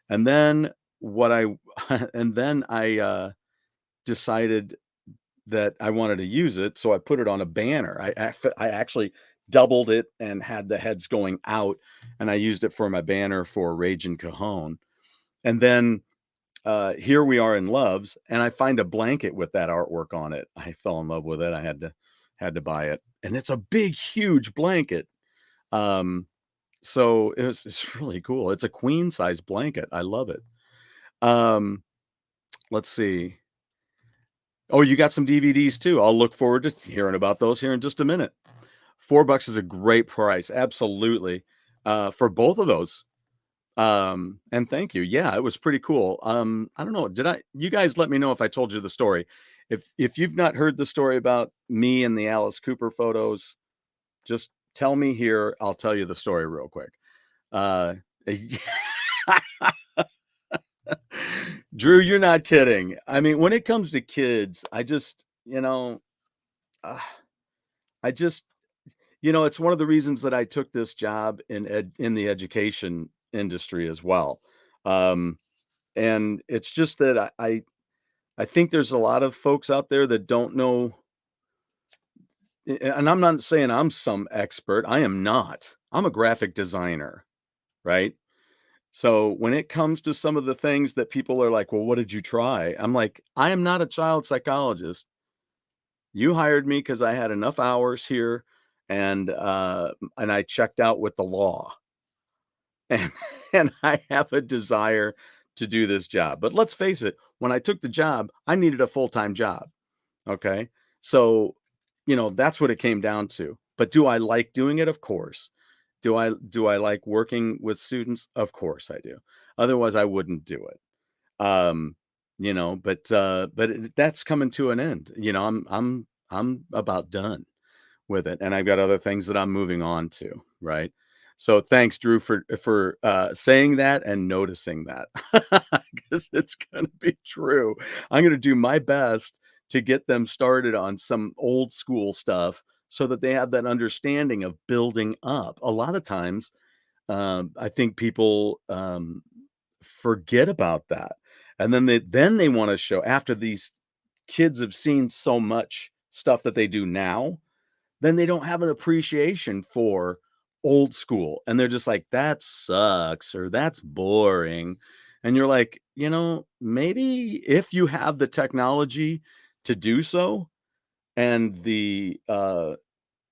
And then I decided that I wanted to use it, so I put it on a banner. I actually doubled it and had the heads going out, and I used it for my banner for Ragin' Cajon. And then here we are in Love's, and I find a blanket with that artwork on it. I fell in love with it. I had to buy it, and it's a big, huge blanket. So it's really cool. It's a queen size blanket. I love it. Let's see. Oh, you got some DVDs too. I'll look forward to hearing about those here in just a minute. $4 is a great price. Absolutely. For both of those. And thank you. Yeah, it was pretty cool. I don't know. You guys let me know if I told you the story. If you've not heard the story about me and the Alice Cooper photos, just tell me here. I'll tell you the story real quick. Drew, you're not kidding. I mean, when it comes to kids, I just, it's one of the reasons that I took this job in the education industry as well. And it's just that I think there's a lot of folks out there that don't know, and I'm not saying I'm some expert. I am not. I'm a graphic designer, right? So when it comes to some of the things that people are like, well, what did you try? I'm like, I am not a child psychologist. You hired me because I had enough hours here and I checked out with the law. And and I have a desire to do this job. But let's face it, when I took the job, I needed a full-time job. Okay. So, that's what it came down to. But do I like doing it? Of course. Do I like working with students? Of course I do. Otherwise, I wouldn't do it. Um, that's coming to an end. I'm about done with it, and I've got other things that I'm moving on to, right? So thanks, Drew, for saying that and noticing that, because it's gonna be true. I'm gonna do my best to get them started on some old school stuff so that they have that understanding of building up. A lot of times, I think people, forget about that, and then they wanna show after these kids have seen so much stuff that they do now, then they don't have an appreciation for old school, and they're just like, "That sucks," or "That's boring," and you're like, maybe if you have the technology to do so and the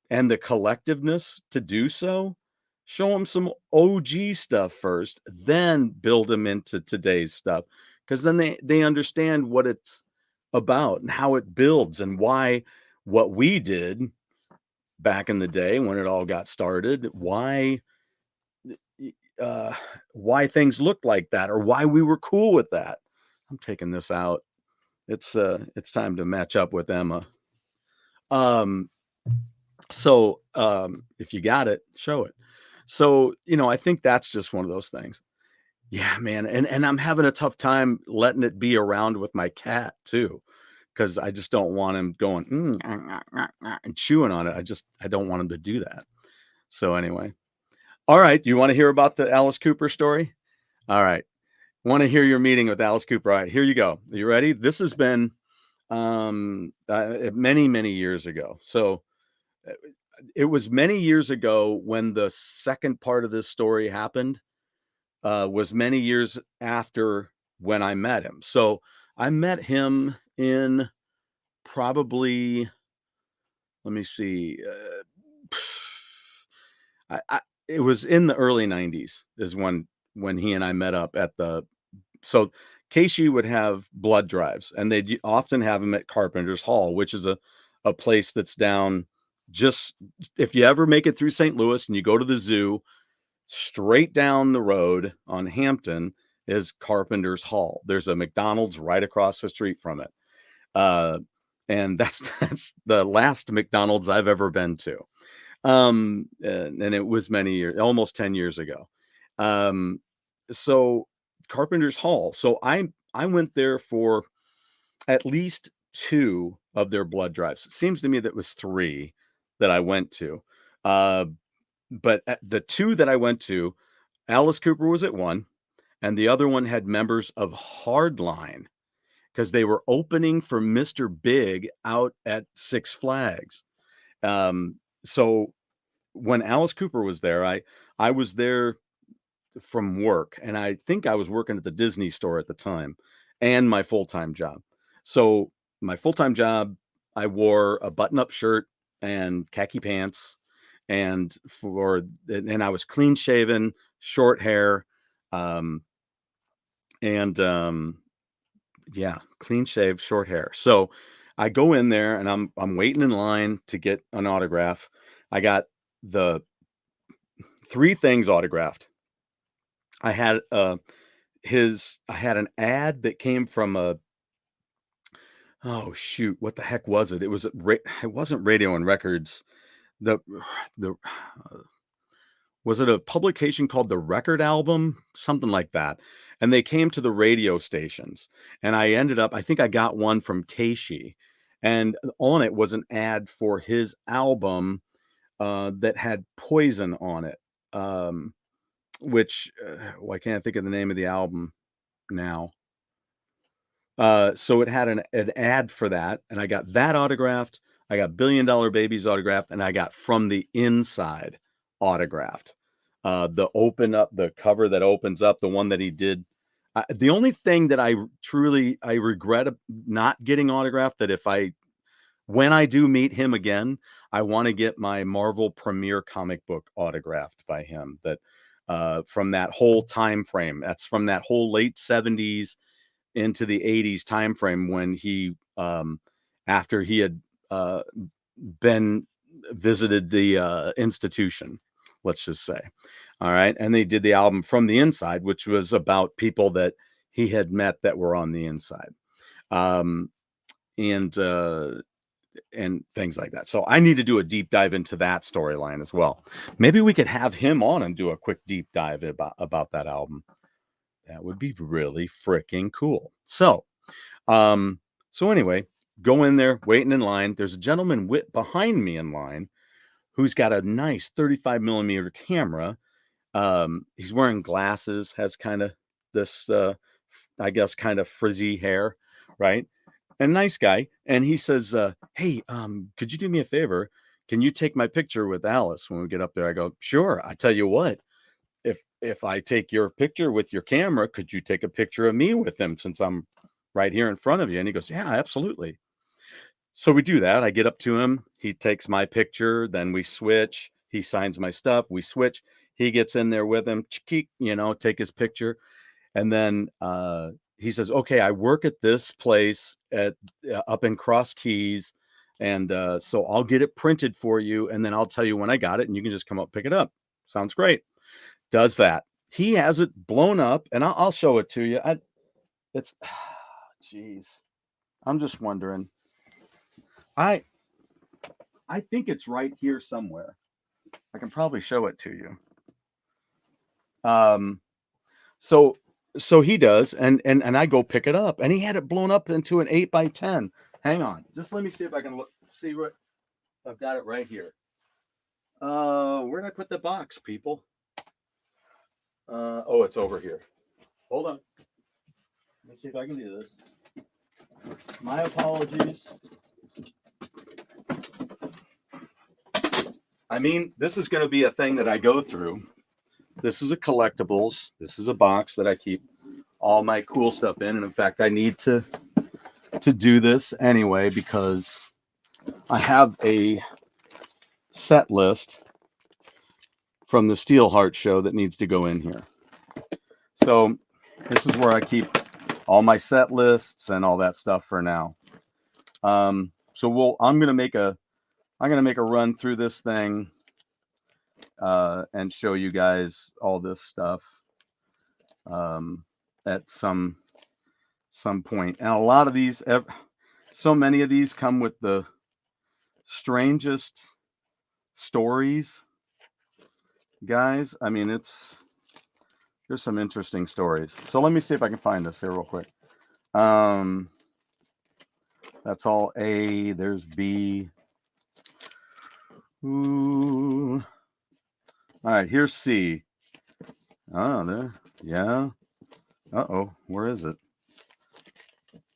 collectiveness to do so, show them some OG stuff first, then build them into today's stuff, because then they understand what it's about and how it builds and why what we did back in the day when it all got started, y why things looked like that or why we were cool with that. I'm taking this out. It's time to match up with Emma. Um, if you got it, show it. So, I think that's just one of those things. Yeah, man, and I'm having a tough time letting it be around with my cat too, because I just don't want him going, and chewing on it. I don't want him to do that. So anyway. All right, you wanna hear about the Alice Cooper story? All right. Wanna hear your meeting with Alice Cooper. All right, here you go. Are you ready? This has been, many, many years ago. So, uh, it was many years ago when the second part of this story happened, was many years after when I met him. So, I met him in probably, let me see, I it was in the early '90s is when he and I met up at the so Casey would have blood drives, and they'd often have them at Carpenter's Hall, which is a place that's down just if you ever make it through St. Louis and you go to the zoo, straight down the road on Hampton is Carpenter's Hall. There's a McDonald's right across the street from it. Uh, and that's that's the last McDonald's I've ever been to. And it was many years, almost 10 years ago. Um, so Carpenter's Hall. So I went there for at least two of their blood drives. It seems to me that was three that I went to. Uh, but at the two that I went to, Alice Cooper was at one, and the other one had members of Hardline because they were opening for Mr. Big out at Six Flags. So when Alice Cooper was there, I was there from work, and I think I was working at the Disney store at the time and my full-time job. So, my full-time job, I wore a button-up shirt and khaki pants, and I was clean shaven, short hair, um, and, yeah, clean shaved, short hair. So, I go in there and I'm waiting in line to get an autograph. I got the 3 things autographed. I had, I had an ad that came from a oh, shoot, what the heck was it? It wasn't Radio and Records. The the was it a publication called The Record Album? Something like that, and they came to the radio stations, and I think I got one from Keishi, and on it was an ad for his album, that had Poison on it, which, why can't I think of the name of the album now? So it had an ad for that, and I got that autographed. I got Billion Dollar Babies autographed, and I got From the Inside autographed. The cover that opens up, the one that he did. The only thing that I regret not getting autographed, that if I when I do meet him again, I want to get my Marvel Premiere comic book autographed by him. That from that whole time frame. That's from that whole late '70s into the '80s timeframe when he, after he had, been visited the institution, let's just say. All right. And they did the album from the inside, which was about people that he had met that were on the inside. Um, and things like that. So I need to do a deep dive into that storyline as well. Maybe we could have him on and do a quick deep dive about that album. That would be really freaking cool. Um, so anyway, go in there, waiting in line. There's a gentleman behind me in line who's got a nice 35 millimeter camera. He's wearing glasses, has kind of this, I guess, kind of frizzy hair, right? And nice guy. And he says, "Hey, could you do me a favor? Can you take my picture with Alice when we get up there?" I go, "Sure." I tell you what, if I take your picture with your camera, could you take a picture of me with him since I'm right here in front of you? And he goes, "Yeah, absolutely." So we do that. I get up to him. He takes my picture. Then we switch. He signs my stuff. We switch. He gets in there with him, take his picture. And then he says, "Okay, I work at this place at up in Cross Keys. And so I'll get it printed for you. And then I'll tell you when I got it. And you can just come up, pick it up." Sounds great. Does that. He has it blown up. And I'll show it to you. It's, jeez. I'm just wondering. I I think it's right here somewhere. I can probably show it to you. Um, so so he does, and I go pick it up, and he had it blown up into an 8x10. Hang on, just let me see if I can see what I've got it right here. Where did I put the box, people? Oh, it's over here. Hold on. Let me see if I can do this. My apologies. I mean, this is going to be a thing that I go through. This is a collectibles. This is a box that I keep all my cool stuff in. And in fact, I need to do this anyway because I have a set list from the Steelheart show that needs to go in here. So this is where I keep all my set lists and all that stuff for now. So I'm gonna make a run through this thing and show you guys all this stuff at some point. And a lot of these, so many of these come with the strangest stories, guys. I mean, there's some interesting stories. So let me see if I can find this here real quick. That's all A. There's B. Ooh. All right, here's C. Oh, there. Yeah. Uh-oh. Where is it?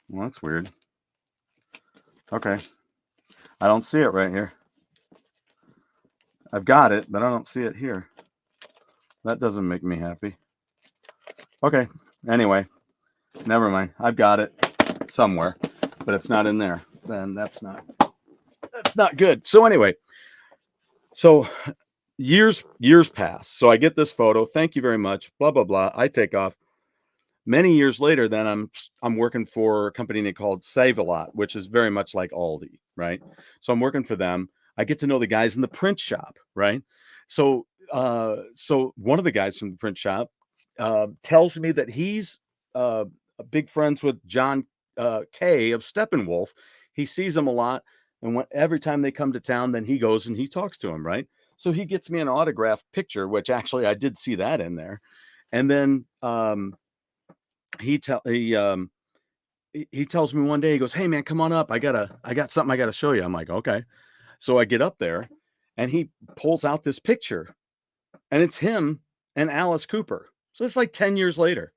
Well, that's weird. Okay. I don't see it right here. I've got it, but I don't see it here. That doesn't make me happy. Okay. Anyway, never mind. I've got it somewhere, but it's not in there. Then that's not good. So anyway, so years pass. So I get this photo. Thank you very much. Blah blah blah. I take off. Many years later, then I'm working for a company called Save a Lot, which is very much like Aldi, right? So I'm working for them. I get to know the guys in the print shop, right? So so one of the guys from the print shop tells me that he's big friends with John Kay of Steppenwolf. He sees him a lot, and every time they come to town, then he goes and he talks to him, right? So he gets me an autographed picture, which actually I did see that in there, and then he tell he tells me one day, he goes, "Hey man, come on up. I got something I gotta show you." I'm like, "Okay." So I get up there and he pulls out this picture and it's him and Alice Cooper. So it's like 10 years later.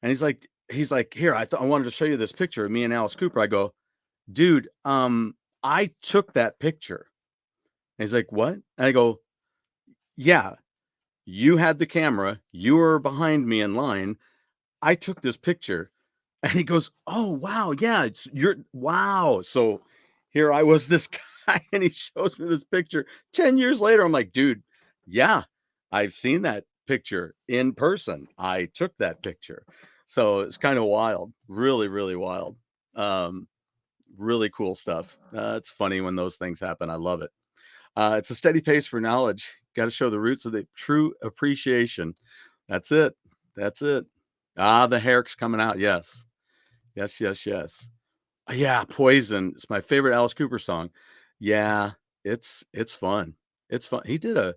And he's like, "Here, I wanted to show you this picture of me and Alice Cooper." I go, "Dude, I took that picture." And he's like, "What?" And I go, "Yeah, you had the camera. You were behind me in line. I took this picture." And he goes, "Oh, wow. Yeah, you're wow." So here I was, this guy, and he shows me this picture 10 years later. I'm like, "Dude, yeah, I've seen that picture in person. I took that picture." So it's kind of wild, really, really wild. Um, really cool stuff. It's funny when those things happen. I love it. It's a steady pace for knowledge. Got to show the roots of the true appreciation. That's it. That's it. Ah, the hair's coming out. Yes. Yes, yes, yes. Yeah, Poison. It's my favorite Alice Cooper song. Yeah, it's fun. It's fun. He did a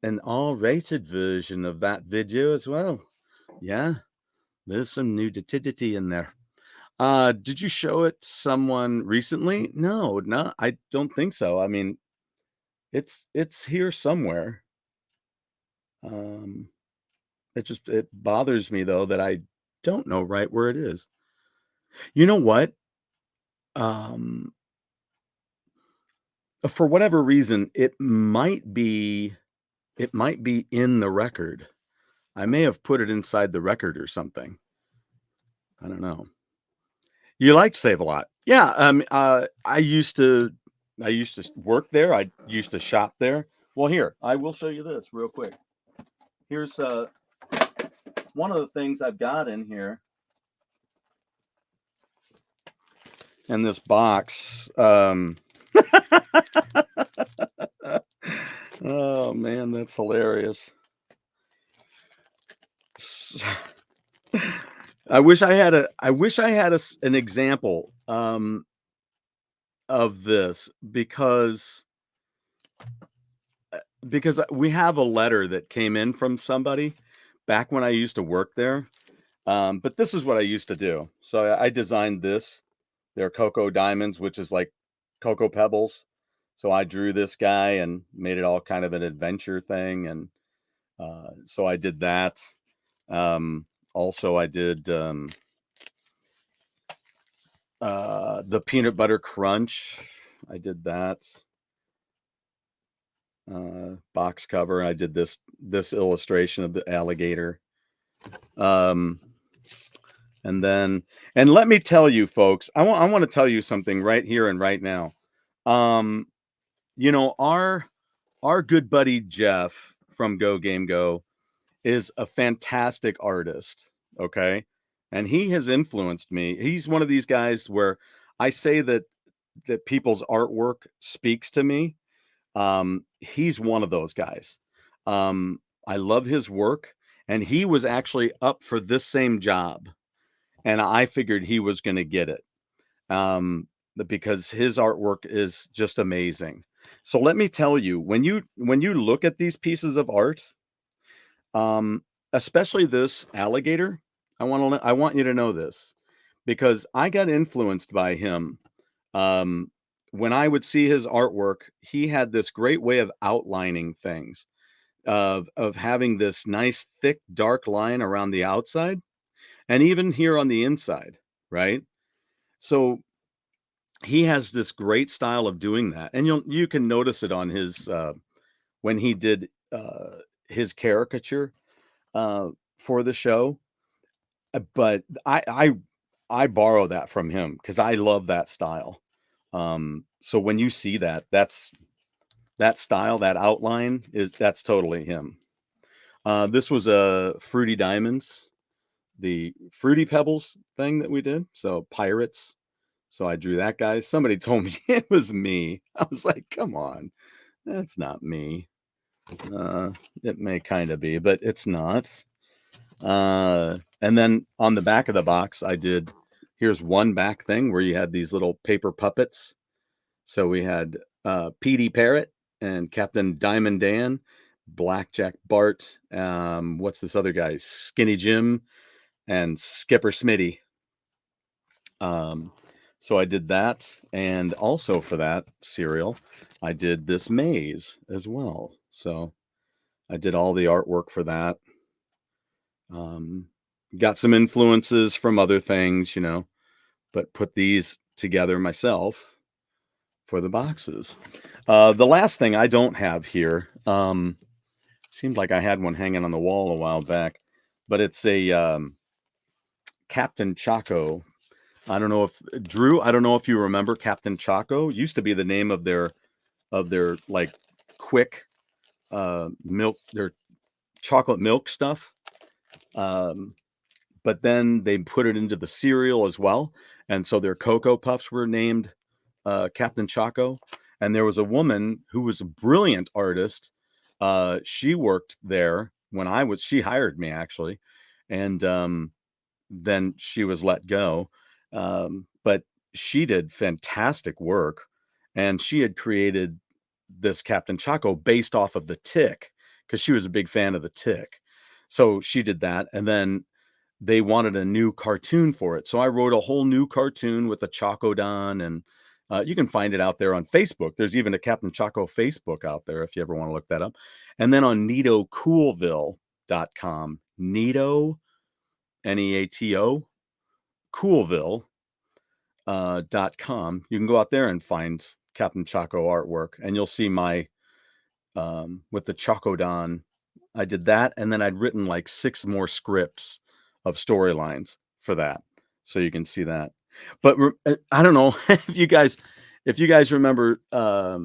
an R-rated version of that video as well. Yeah, there's some nudity in there. Did you show it someone recently? No, no, I don't think so. I mean, it's here somewhere. Um, it bothers me though that I don't know right where it is. You know what? Um, for whatever reason, it might be in the record. I may have put it inside the record or something. I don't know. You like Save a Lot? Yeah. I used to work there. I used to shop there. Well, here I will show you this real quick. Here's one of the things I've got in here in this box. Oh man, that's hilarious. I wish I had an example of this because we have a letter that came in from somebody back when I used to work there. But this is what I used to do. So I designed this. They're cocoa diamonds, which is like cocoa pebbles. So I drew this guy and made it all kind of an adventure thing, and so I did that. Also, I did the peanut butter crunch. I did that box cover. I did this illustration of the alligator. Um, and then, and let me tell you, folks, I want to tell you something right here and right now. Um, our good buddy Jeff from Go Game Go is a fantastic artist. Okay, and he has influenced me. He's one of these guys where I say that people's artwork speaks to me. He's one of those guys. I love his work, and he was actually up for this same job, and I figured he was going to get it um, because his artwork is just amazing. So let me tell you, when you look at these pieces of art, um, especially this alligator, I want you to know this because I got influenced by him. Um, when I would see his artwork, he had this great way of outlining things, of having this nice thick dark line around the outside and even here on the inside, right? So he has this great style of doing that, and you can notice it on his when he did his caricature uh, for the show. But I borrow that from him because I love that style. So when you see that, that style, that outline that's totally him. This was a Fruity Diamonds, the Fruity Pebbles thing that we did. So pirates. So I drew that guy. Somebody told me it was me. I was like, come on, that's not me. Uh, it may kind of be, but it's not. And then on the back of the box, here's one back thing where you had these little paper puppets. So we had Petey Parrot and Captain Diamond Dan, Blackjack Bart, what's this other guy? Skinny Jim and Skipper Smitty. Um, so I did that. And also for that serial, I did this maze as well. So I did all the artwork for that. Um, got some influences from other things, but put these together myself for the boxes. The last thing I don't have here, seemed like I had one hanging on the wall a while back, but it's a Captain Chaco. I don't know if Drew, I don't know if you remember Captain Chaco. Used to be the name of their like quick milk, their chocolate milk stuff. Um, but then they put it into the cereal as well. And so their Cocoa Puffs were named Captain Choco. and there was a woman who was a brilliant artist. She worked there when she hired me actually, and then she was let go. But she did fantastic work, and she had created this Captain Chaco based off of the Tick because she was a big fan of the Tick. So she did that, and then they wanted a new cartoon for it. So I wrote a whole new cartoon with the Chocodon, and you can find it out there on Facebook. There's even a Captain Chaco Facebook out there if you ever want to look that up. And then on NeatoCoolville.com, Neato, Neato, Coolville, .com. You can go out there and find Captain Chaco artwork, and you'll see my with the Chocodon. I did that, and then I'd written like 6 more scripts of storylines for that, so you can see that. But I don't know if you guys remember. I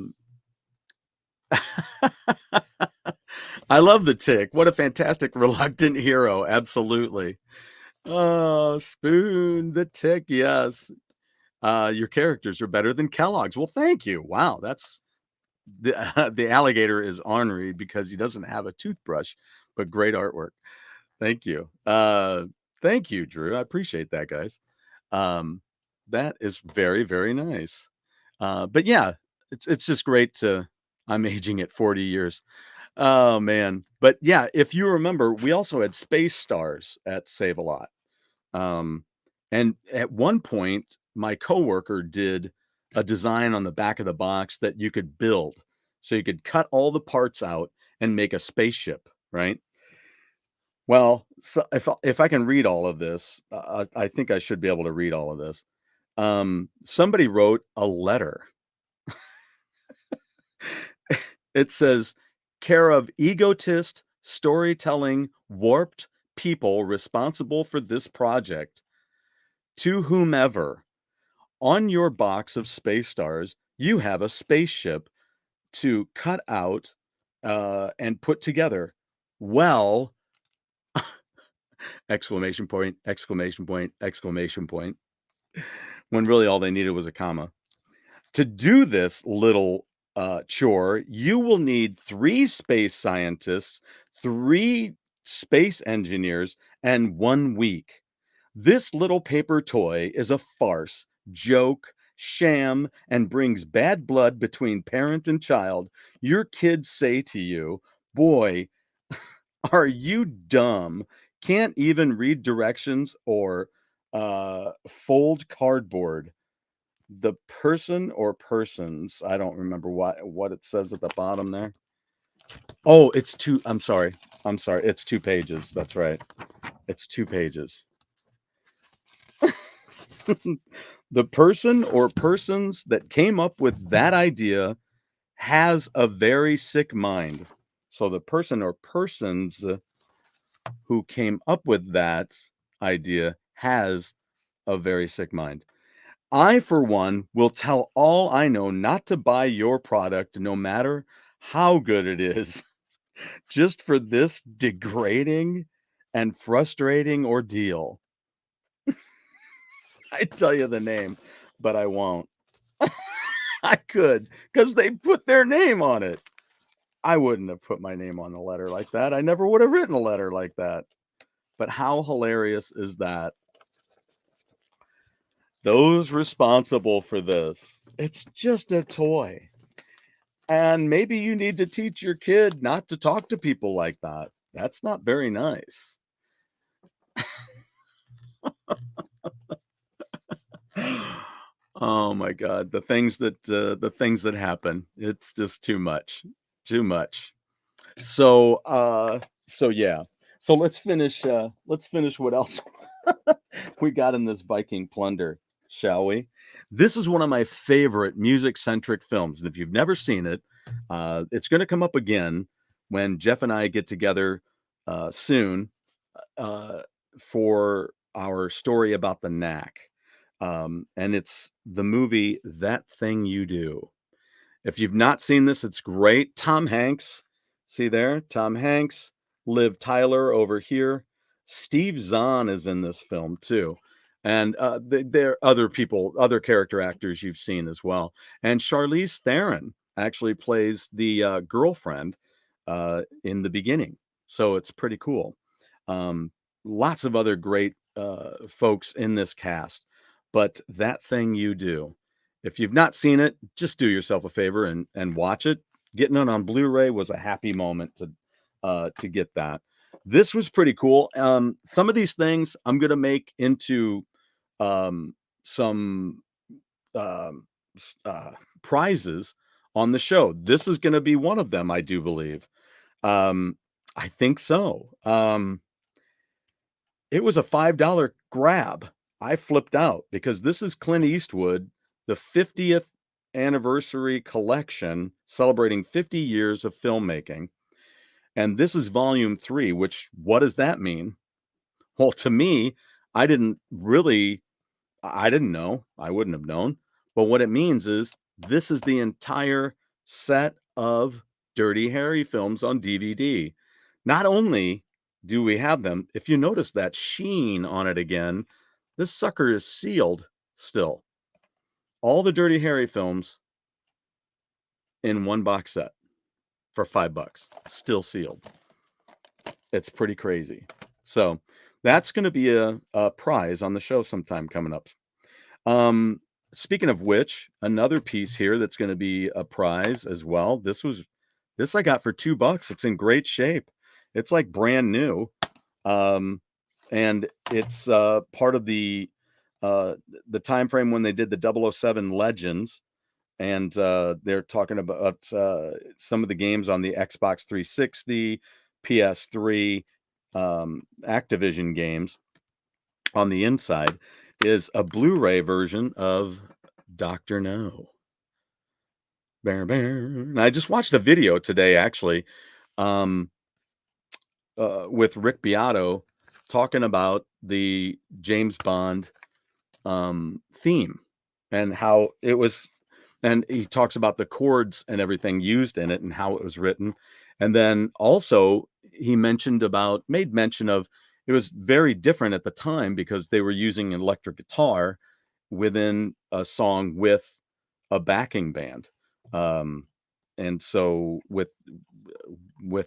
love the Tick. What a fantastic reluctant hero! Absolutely. Oh, Spoon the Tick. Yes. Your characters are better than Kellogg's. Well, thank you. Wow, that's the alligator is ornery because he doesn't have a toothbrush, but great artwork. Thank you. Thank you, Drew. I appreciate that, guys. Um, that is very, very nice. But yeah, it's just great to I'm aging at 40 years. Oh man. But yeah, if you remember, we also had Space Stars at Save a Lot. Um, and at one point, my coworker did a design on the back of the box that you could build. So you could cut all the parts out and make a spaceship, right? Well, so if I can read all of this, I think I should be able to read all of this. Somebody wrote a letter. It says, care of egotist, storytelling, warped people responsible for this project. To whomever, on your box of Space Stars, you have a spaceship to cut out and put together. Well, exclamation point, exclamation point, exclamation point, when really all they needed was a comma. To do this little chore, you will need 3 space scientists, 3 space engineers, and 1 week. This little paper toy is a farce, joke, sham, and brings bad blood between parent and child. Your kids say to you, boy, are you dumb? Can't even read directions or fold cardboard. The person or persons, I don't remember what it says at the bottom there. Oh, it's 2. I'm sorry. I'm sorry. It's 2 pages. That's right. It's 2 pages. The person or persons that came up with that idea has a very sick mind. So the person or persons who came up with that idea has a very sick mind. I, for one, will tell all I know not to buy your product no matter how good it is, just for this degrading and frustrating ordeal. I tell you the name, but I won't. I could, because they put their name on it. I wouldn't have put my name on a letter like that. I never would have written a letter like that. But how hilarious is that? Those responsible for this. It's just a toy. And maybe you need to teach your kid not to talk to people like that. That's not very nice. Oh my god, the things that happen. It's just too much. Too much. So, so yeah. So let's finish what else we got in this Viking Plunder, shall we? This is one of my favorite music-centric films, and if you've never seen it, it's gonna come up again when Jeff and I get together, soon, uh, for our story about the Knack. And it's the movie That Thing You Do. If you've not seen this, it's great. Tom Hanks, see there? Tom Hanks, Liv Tyler over here. Steve Zahn is in this film too. And there are other people, other character actors you've seen as well. And Charlize Theron actually plays the girlfriend in the beginning, so it's pretty cool. Um, Lots of other great folks in this cast, but That Thing You Do, if you've not seen it, just do yourself a favor and watch it. Getting it on Blu-ray was a happy moment to get that. This was pretty cool. Some of these things I'm gonna make into um, some um, prizes on the show. This is going to be one of them, I do believe. Um, I think so. It was a $5 grab. I flipped out because this is Clint Eastwood, the 50th anniversary collection celebrating 50 years of filmmaking. And this is volume 3, which what does that mean? Well, to me, I didn't really I didn't know. I wouldn't have known. But what it means is this is the entire set of Dirty Harry films on DVD. Not only do we have them, if you notice that sheen on it again, this sucker is sealed still. All the Dirty Harry films in one box set for $5, still sealed. It's pretty crazy. So that's going to be a prize on the show sometime coming up. Um, Speaking of which, another piece here that's gonna be a prize as well. This I got for $2. It's in great shape. It's like brand new. Um, and it's part of uh the time frame when they did the 007 Legends, and they're talking about some of the games on the Xbox 360, PS3, Activision games. On the inside is a Blu-ray version of Doctor No. Bear, bear. And I just watched a video today, actually, um, with Rick Beato talking about the James Bond theme and how it was, and he talks about the chords and everything used in it and how it was written. And then also he made mention of it was very different at the time because they were using an electric guitar within a song with a backing band. Um, and so with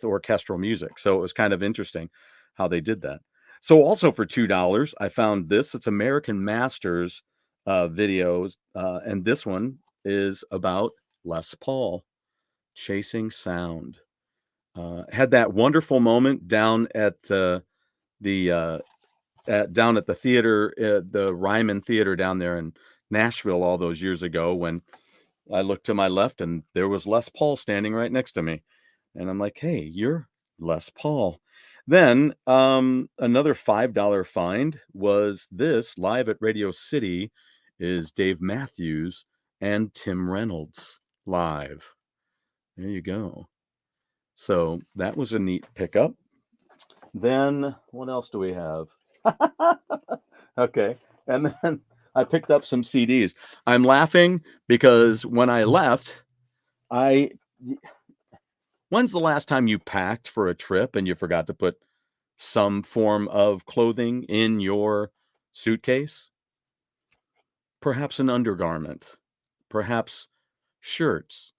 orchestral music. So it was kind of interesting how they did that. So also for $2, I found this. It's American Masters videos, and this one is about Les Paul chasing sound. Had that wonderful moment down the down at the theater, the Ryman Theater down there in Nashville all those years ago when I looked to my left and there was Les Paul standing right next to me. And I'm like, hey, you're Les Paul. Then another $5 find was this live at Radio City is Dave Matthews and Tim Reynolds live. There you go. So that was a neat pickup. Then what else do we have? Okay. And then I picked up some CDs. I'm laughing because when I left, I when's the last time you packed for a trip and you forgot to put some form of clothing in your suitcase? Perhaps an undergarment, perhaps shirts,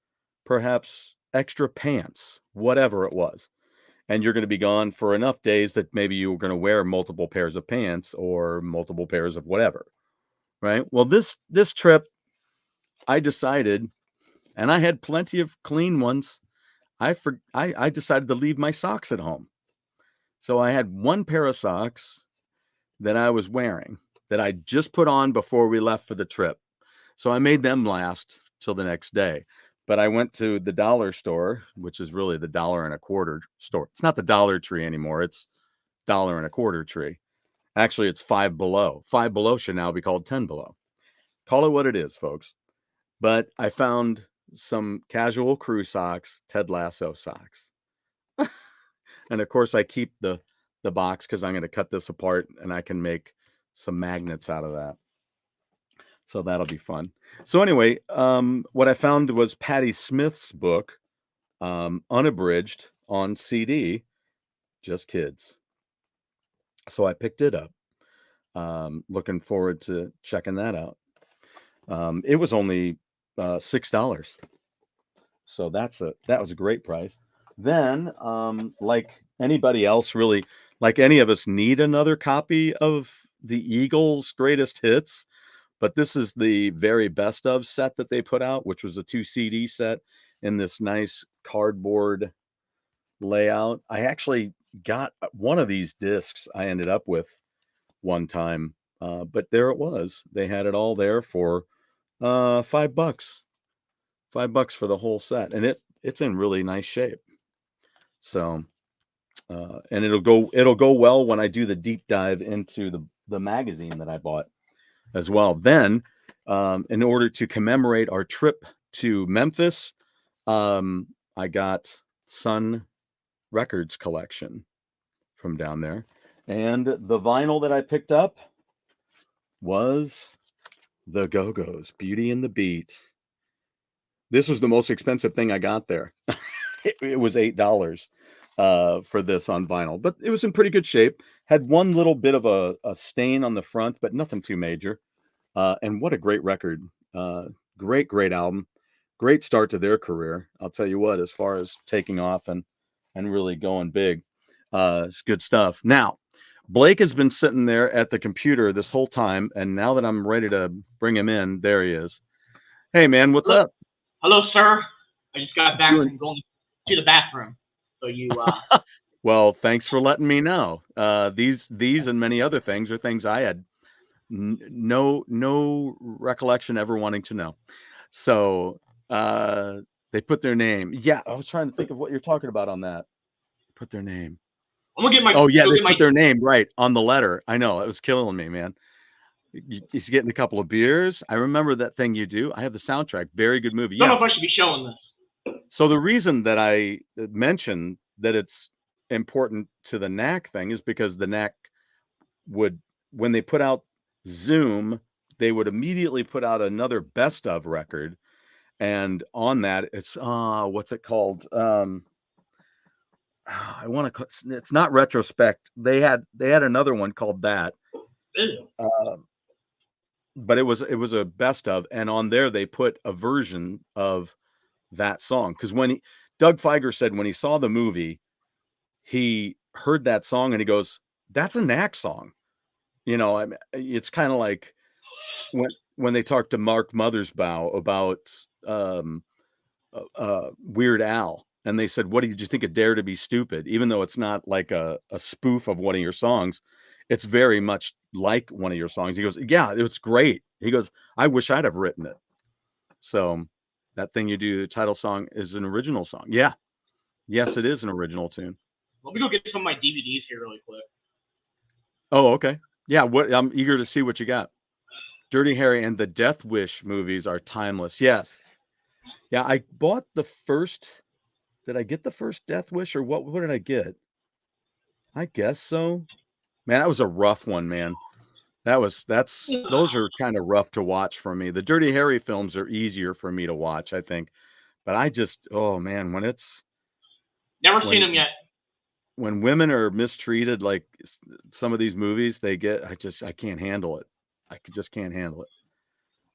perhaps extra pants, whatever it was. And you're going to be gone for enough days that maybe you were going to wear multiple pairs of pants or multiple pairs of whatever, right? Well, this trip I decided, and I had plenty of clean ones. I decided to leave my socks at home. So I had one pair of socks that I was wearing that I just put on before we left for the trip. So I made them last till the next day. But I went to the dollar store, which is really the dollar and a quarter store. It's not the Dollar Tree anymore. It's dollar and a quarter tree. Actually, it's Five Below. Five Below should now be called 10 Below. Call it what it is, folks. But I found some casual crew socks, Ted Lasso socks. And of course, I keep the box because I'm going to cut this apart and I can make some magnets out of that. So that'll be fun. So anyway, what I found was Patti Smith's book, unabridged on CD, Just Kids. So I picked it up. Looking forward to checking that out. It was only $6. So that was a great price. Then, like anybody else, really, like any of us, need another copy of the Eagles' greatest hits. But this is the very best of set that they put out, which was a 2 CD set in this nice cardboard layout. I actually got one of these discs I ended up with one time, but there it was. They had it all there for $5. $5 for the whole set, and it's in really nice shape. So, and it'll go well when I do the deep dive into the magazine that I bought as well. Then, in order to commemorate our trip to Memphis, I got Sun Records collection from down there, and the vinyl that I picked up was the Go-Go's Beauty and the Beat. This was the most expensive thing I got there. It was $8 for this on vinyl, but it was in pretty good shape. Had one little bit of a stain on the front, but nothing too major. And what a great record. Great album. Great start to their career. I'll tell you what, as far as taking off and really going big. It's good stuff. Now, Blake has been sitting there at the computer this whole time, and now that I'm ready to bring him in, there he is. Hey, man, what's up? Hello, sir. I just got back Doing- from going to the bathroom. So you Well, thanks for letting me know. These and many other things are things I had no recollection ever wanting to know. So they put their name. Yeah, I was trying to think of what you're talking about on that. Put their name. I'm gonna get my Oh yeah, they put their name right on the letter. I know, it was killing me, man. He's getting a couple of beers. I remember that thing you do. I have the soundtrack. Very good movie. I don't Yeah. know if I should be showing this. So the reason that I mentioned that it's important to the Knack thing is because the Knack would, when they put out Zoom, they would immediately put out another best of record, and on that it's what's it called? I want to. It's not retrospect. They had another one called that, but it was a best of, and on there they put a version of that song because when Doug Feiger said when he saw the movie, he heard that song and he goes, "That's a Knack song." You know, I mean, it's kind of like when they talked to Mark Mothersbaugh about Weird Al, and they said, "What did you think of Dare to Be Stupid?" Even though it's not like a spoof of one of your songs, it's very much like one of your songs. He goes, "Yeah, it's great." He goes, "I wish I'd have written it." So that thing you do, the title song, is an original song. Yeah, yes, it is an original tune. Let me go get some of my DVDs here really quick. Oh, okay. Yeah, I'm eager to see what you got. Dirty Harry and the Death Wish movies are timeless. Yes. Yeah, I bought the first. Did I get the first Death Wish or what did I get? I guess so. Man, that was a rough one, man. Those are kind of rough to watch for me. The Dirty Harry films are easier for me to watch, I think. But I just, oh man, Never seen them yet. When women are mistreated, like some of these movies, I can't handle it. I just can't handle it.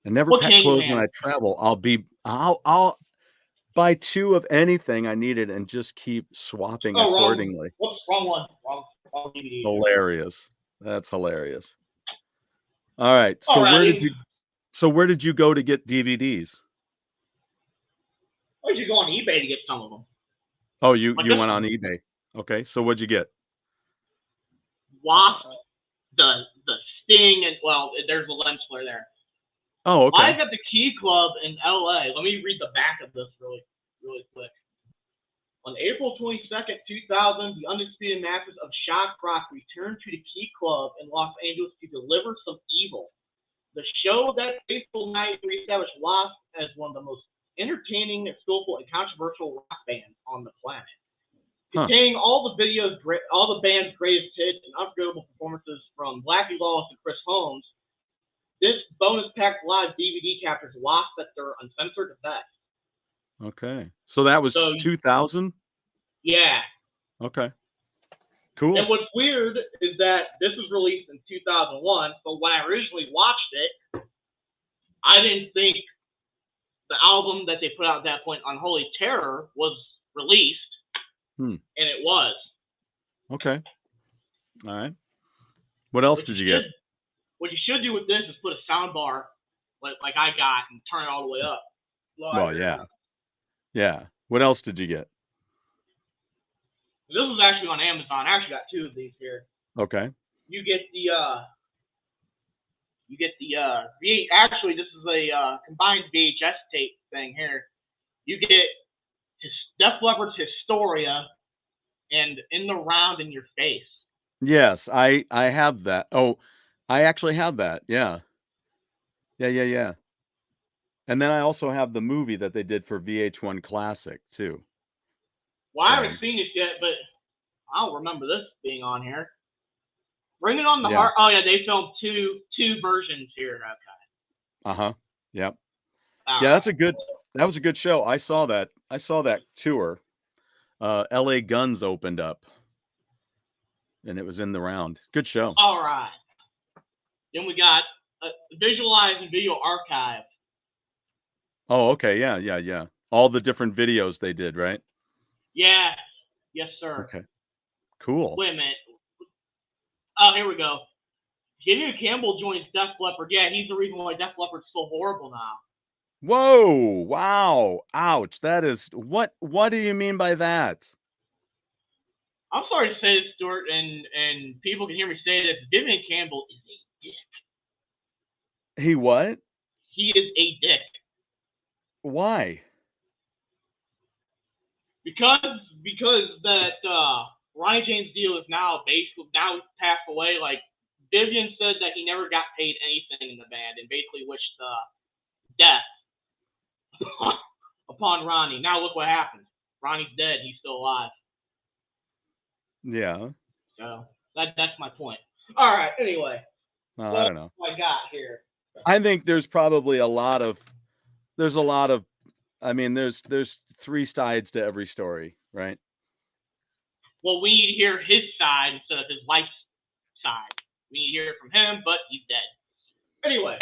I never pack clothes when I travel. I'll buy 2 of anything I needed and just keep swapping accordingly. Whoops, wrong one. Wrong DVD. Hilarious. That's hilarious. All right. So where did you go to get DVDs? Why did you go on eBay to get some of them? Oh, you went on eBay. Okay. So what'd you get? Wasp, the Sting, and there's a lens flare there. Oh, okay. Live at the Key Club in LA. Let me read the back of this really quick. On April 22nd, 2000, the Undisputed Masters of Shock Rock returned to the Key Club in Los Angeles to deliver some evil. The show that fateful night reestablished Wasp as one of the most entertaining, skillful, and controversial rock bands on the planet. Containing all the band's greatest hits and unforgettable performances from Blackie Lawless and Chris Holmes, this bonus-packed live DVD captures Wasp at their uncensored best. Okay. So that was 2000? Yeah. Okay. Cool. And what's weird is that this was released in 2001, so when I originally watched it, I didn't think the album that they put out at that point, Unholy Terror, was released, and it was. Okay. All right. What else did you get? What you should do with this is put a sound bar like I got and turn it all the way up. Well, yeah. Yeah. What else did you get? This was actually on Amazon. I actually got two of these here. Okay. You get the actually this is a combined VHS tape thing here. You get Def Leppard's Historia and In the Round in Your Face. Yes, I have that. Oh, I actually have that. Yeah. Yeah. And then I also have the movie that they did for VH1 Classic too. Well, I haven't seen it yet, but I don't remember this being on here. Bring It On the Heart. Oh yeah, they filmed two versions here. Okay. Yep. Yeah, that was a good show. I saw that tour. LA Guns opened up, and it was in the round. Good show. All right. Then we got Visualize and Video Archive. Oh, okay. Yeah. All the different videos they did, right? Yeah. Yes, sir. Okay. Cool. Wait a minute. Oh, here we go. Gideon Campbell joins Def Leppard. Yeah, he's the reason why Def Leppard's so horrible now. Whoa! Wow! Ouch! That is what? What do you mean by that? I'm sorry to say this, Stuart, and people can hear me say this. Vivian Campbell is a dick. He what? He is a dick. Why? Because that Ronnie James Dio is now passed away. Like Vivian said that he never got paid anything in the band and basically wished death upon Ronnie. Now look what happened. Ronnie's dead. He's still alive. Yeah. So that's my point. All right. Anyway. I don't know. What I got here. I think there's probably a lot of. I mean, there's three sides to every story, right? Well, we need to hear his side instead of his wife's side. We need to hear it from him, but he's dead. Anyway.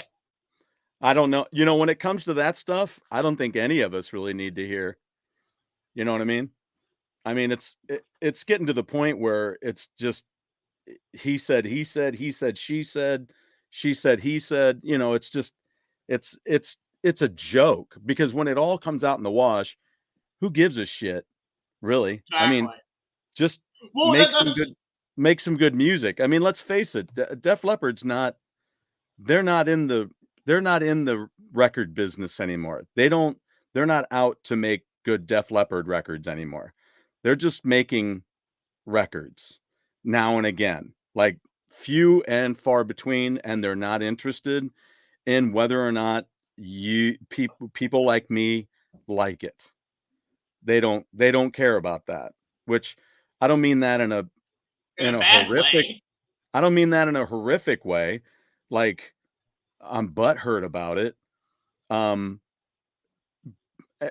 I don't know. You know, when it comes to that stuff, I don't think any of us really need to hear. You know what I mean? I mean, it's getting to the point where it's just he said, she said, he said. You know, it's just it's a joke because when it all comes out in the wash, who gives a shit, really? Exactly. I mean, just make some good music. I mean, let's face it, Def Leppard's not. They're not in the record business anymore. They're not out to make good Def Leppard records anymore. They're just making records now and again, like few and far between, and they're not interested in whether or not people like me like it. They don't care about that, which I don't mean that in a horrific way. I don't mean that in a horrific way. Like I'm butthurt about it.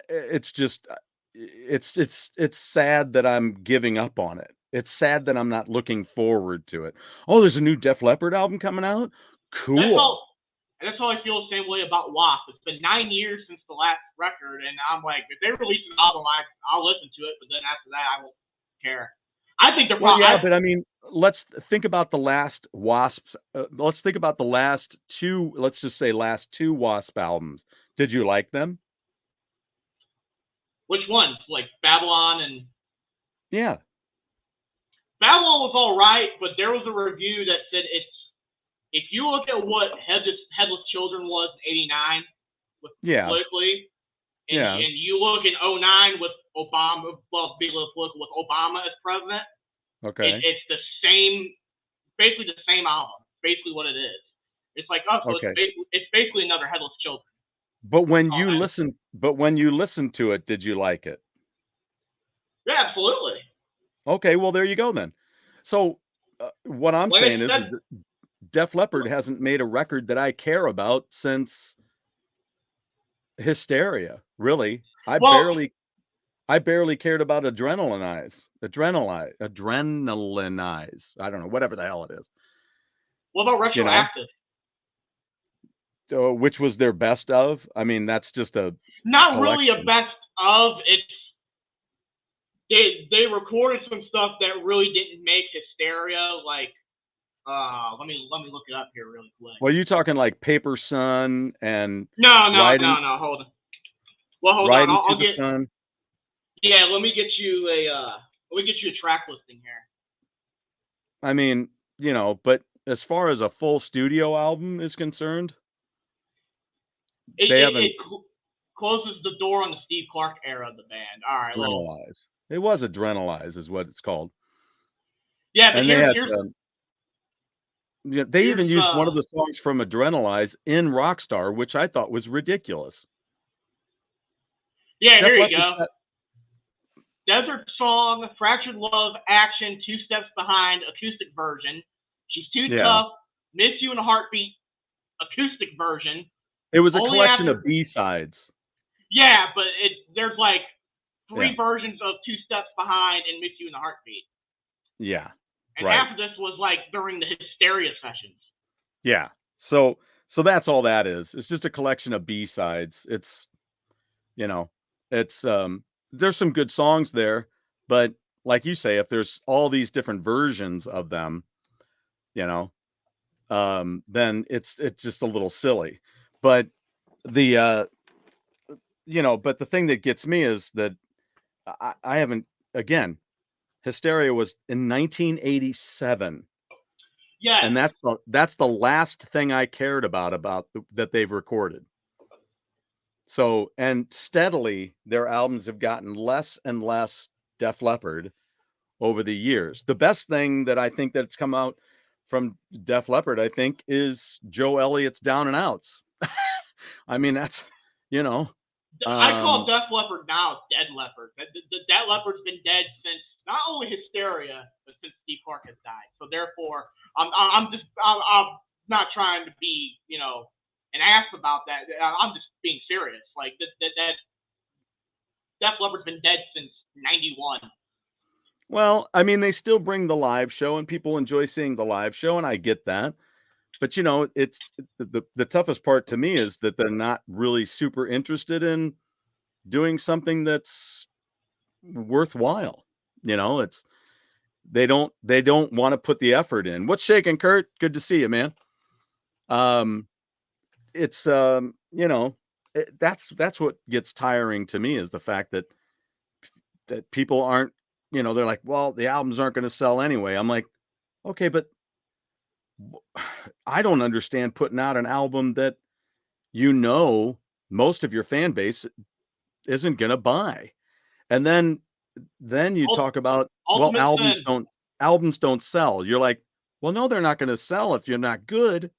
It's just it's sad that I'm giving up on it. It's sad that I'm not looking forward to it. Oh, there's a new Def Leppard album coming out. Cool. That's how I feel the same way about WAP. It's been 9 years since the last record, and I'm like, if they release an album, I'll listen to it, but then after that, I won't care. I think they're probably. Well, yeah, but I mean, let's think about the last Wasps. Let's think about the last two. Let's just say last two Wasp albums. Did you like them? Which ones? Like Babylon and. Yeah. Babylon was all right, but there was a review that said it's. If you look at what Headless Children was in '89 with politically, and you look in '09 with Obama, being a little political with Obama as president, okay, it's the same, basically the same album. Basically, what it is. It's like it's basically another Headless Children. But when you listen to it, did you like it? Yeah, absolutely. Okay, well there you go then. So what I'm saying is that Def Leppard hasn't made a record that I care about since Hysteria. Really, I I barely cared about Adrenalinize. I don't know, whatever the hell it is. What about You know, Retroactive? which was their best of. I mean, that's just a Not really a collection. best of. It's they recorded some stuff that really didn't make Hysteria. Like, let me look it up here really quick. Well, you talking like Paper Sun and No. Riding Hold on. Well, hold on. Riding to I'll the get. Sun. Yeah, let me get you a track listing here. I mean, you know, but as far as a full studio album is concerned, they haven't Closes the door on the Steve Clark era of the band. All right, well, Adrenalize. It was Adrenalize is what it's called. yeah, but And they had they even used one of the songs from Adrenalize in Rockstar, which I thought was ridiculous. Yeah, Def here you Leppard go. Desert Song, Fractured Love, Action, Two Steps Behind, acoustic version. She's Too Tough, Miss You in a Heartbeat, acoustic version. It was a collection of B-sides. Yeah, but there's like three versions of Two Steps Behind and Miss You in a Heartbeat. Yeah. And half of this was like during the Hysteria sessions. Yeah. So that's all that is. It's just a collection of B-sides. It's, you know, it's there's some good songs there, but like you say, if there's all these different versions of them, you know, then it's just a little silly. But the but the thing that gets me is that I haven't, again, Hysteria was in 1987. Yeah. And that's the last thing I cared about that they've recorded. So, and steadily their albums have gotten less and less Def Leppard over the years. The best thing that I think that's come out from Def Leppard, I think, is Joe Elliott's Down and Outs. I mean, that's, you know. I call Def Leppard now Dead Leppard. The Dead Leppard's been dead since not only Hysteria, but since Steve Clark has died. So therefore, I'm not trying to be, an ass about that. I'm just being serious. Like that Def Leppard's been dead since '91. Well, I mean, they still bring the live show, and people enjoy seeing the live show, and I get that. But it's the toughest part to me is that they're not really super interested in doing something that's worthwhile. It's they don't want to put the effort in. What's shaking, Kurt? Good to see you, man. It's that's what gets tiring to me is the fact that people aren't, they're like, well, the albums aren't going to sell anyway. I'm like, okay, but I don't understand putting out an album that most of your fan base isn't going to buy. And then you talk about, well, albums don't sell. You're like, well, no, they're not going to sell if you're not good.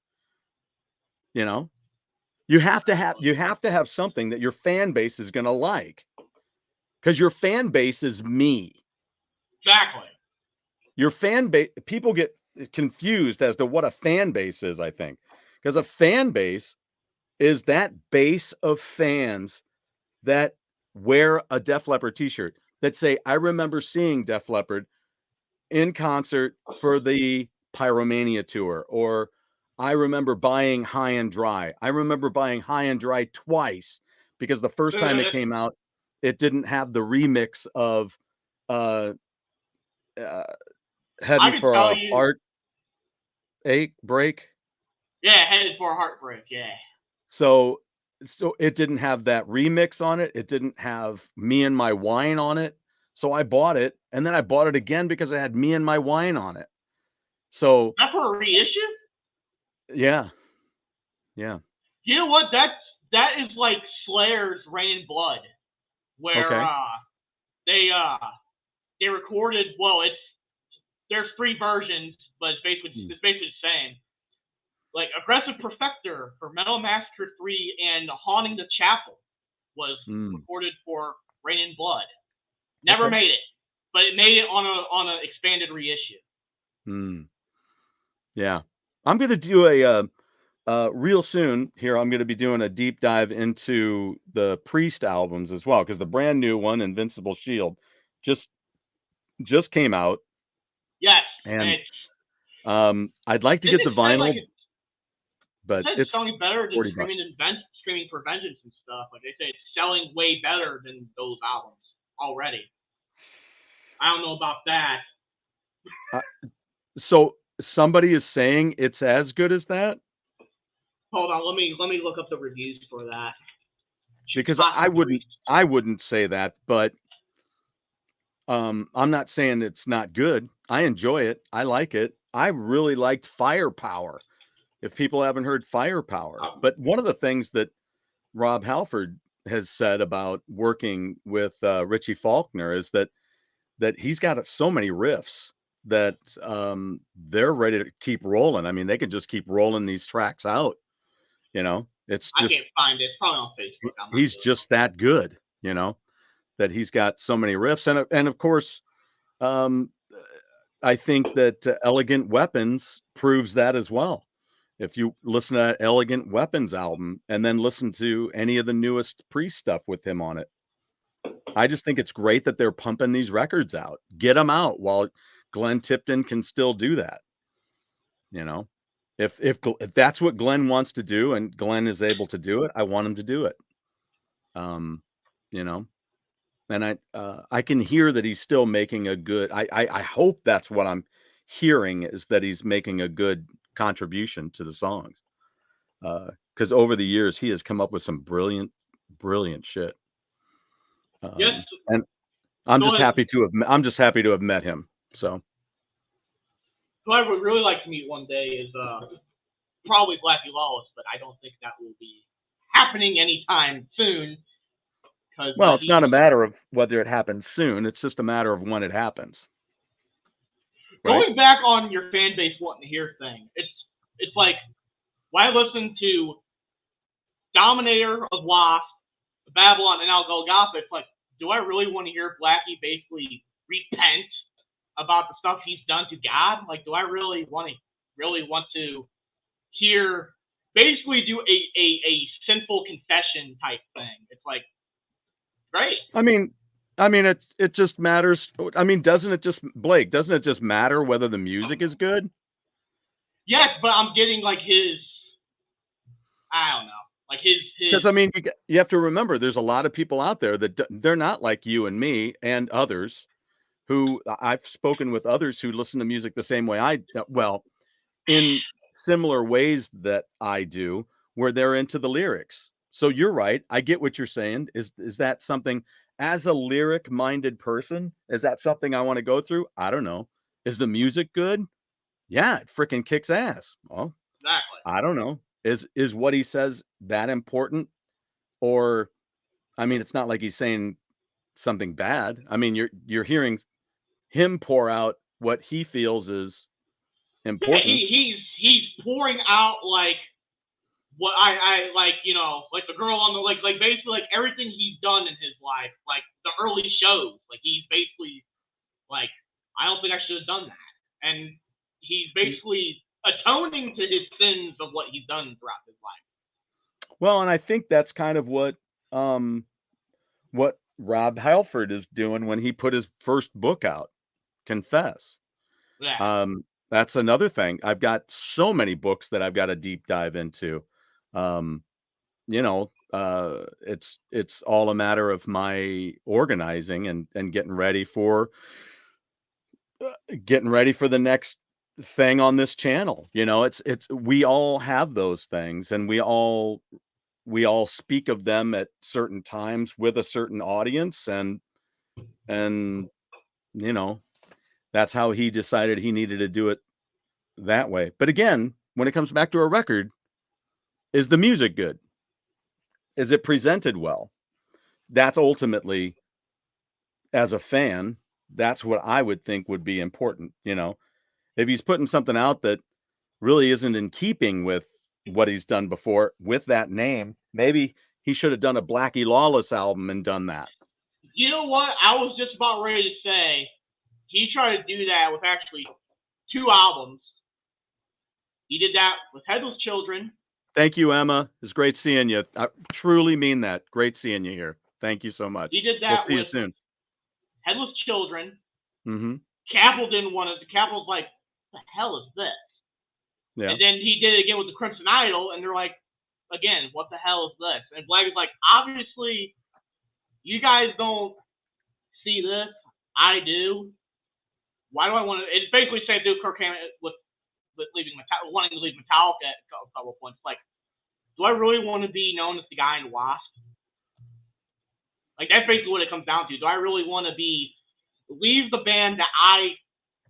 You have to have something that your fan base is going to like, because your fan base is me. Exactly. Your fan base, people get confused as to what a fan base is, I think, because a fan base is that base of fans that wear a Def Leppard t-shirt that say, I remember seeing Def Leppard in concert for the Pyromania tour, or I remember buying High and Dry. I remember buying High and Dry twice because the first time it came out, it didn't have the remix of Heading for a Heartache Break. Yeah, Headed for a Heartbreak, yeah. So it didn't have that remix on it. It didn't have Me and My Wine on it. So I bought it, and then I bought it again because it had Me and My Wine on it. So that's for a reissue? Yeah. Yeah. You know what? That is like Slayer's Rain in Blood, where they recorded, there's three versions, but it's basically the same. Like Aggressive Perfector for Metal Massacre 3 and Haunting the Chapel was recorded for Rain in Blood. Never made it, but it made it on an expanded reissue. Yeah. I'm going to do real soon here, I'm going to be doing a deep dive into the Priest albums as well, because the brand new one, Invincible Shield, just came out, Yes, and and I'd like to get the vinyl, but it's it's selling better than $40. Screaming for Vengeance and stuff. Like they say, it's selling way better than those albums already. I don't know about that. So somebody is saying it's as good as that? Hold on, let me look up the reviews for that. Because I wouldn't say that, but I'm not saying it's not good. I enjoy it. I like it. I really liked Firepower. If people haven't heard Firepower, but one of the things that Rob Halford has said about working with Richie Faulkner is that he's got so many riffs that they're ready to keep rolling. I mean, they can just keep rolling these tracks out. It's I just can't find it. It's probably on Facebook. he's just that good. That he's got so many riffs, and of course, um, I think that Elegant Weapons proves that as well. If you listen to that Elegant Weapons album and then listen to any of the newest Priest stuff with him on it, I just think it's great that they're pumping these records out. Get them out while Glenn Tipton can still do that. If that's what Glenn wants to do and Glenn is able to do it, I want him to do it. You know, and I can hear that he's still making a good. I hope that's what I'm hearing, is that he's making a good contribution to the songs. Because over the years he has come up with some brilliant shit. Yes. And I'm just happy to have met him. So who I would really like to meet one day is probably Blackie Lawless, but I don't think that will be happening anytime soon. Well, it's not a matter of whether it happens soon. It's just a matter of when it happens. Right? Going back on your fan base wanting to hear thing, it's like when I listen to Dominator of Wasp, Babylon, and now Golgotha, it's like, do I really want to hear Blackie basically repent about the stuff he's done to God? Like, do I really want to hear basically do a sinful confession type thing? It's like, great. I mean, it just matters. I mean, doesn't it just matter whether the music is good? Yes, but I'm getting like I don't know. Like his. Because I mean, you have to remember, there's a lot of people out there that they're not like you and me and others. Who I've spoken with others who listen to music the same way in similar ways that I do, where they're into the lyrics. So you're right. I get what you're saying. Is that something, as a lyric-minded person, is that something I want to go through? I don't know. Is the music good? Yeah, it freaking kicks ass. Well, exactly. I don't know. Is what he says that important? Or, I mean, it's not like he's saying something bad. I mean, you're hearing him pour out what he feels is important. Yeah, he's pouring out like what I like, like the girl on the like basically like everything he's done in his life, like the early shows. Like he's basically like, I don't think I should have done that. And he's basically atoning to his sins of what he's done throughout his life. Well, and I think that's kind of what Rob Halford is doing when he put his first book out, Confess. Yeah. That's another thing. I've got so many books that I've got to deep dive into. It's all a matter of my organizing and getting ready for the next thing on this channel. We all have those things, and we all speak of them at certain times with a certain audience, and that's how he decided he needed to do it that way. But again, when it comes back to a record, is the music good? Is it presented well? That's ultimately, as a fan, that's what I would think would be important. If he's putting something out that really isn't in keeping with what he's done before with that name, maybe he should have done a Blackie Lawless album and done that. You know what? I was just about ready to say he tried to do that with actually 2 albums. He did that with Headless Children Thank you, Emma. It's great seeing you. I truly mean that. Great seeing you here. Thank you so much. He did We'll that see you with soon. Headless Children. Mm-hmm. Capital didn't want to. Capital's like, the hell is this? Yeah. And then he did it again with the Crimson Idol, and they're like, again, what the hell is this? And Black is like, obviously, you guys don't see this. I do. Why do I want to? It's basically same thing with Kirk Hammett with leaving wanting to leave Metallica at a couple of points. Like, do I really want to be known as the guy in Wasp? Like, that's basically what it comes down to. Do I really want to leave the band that I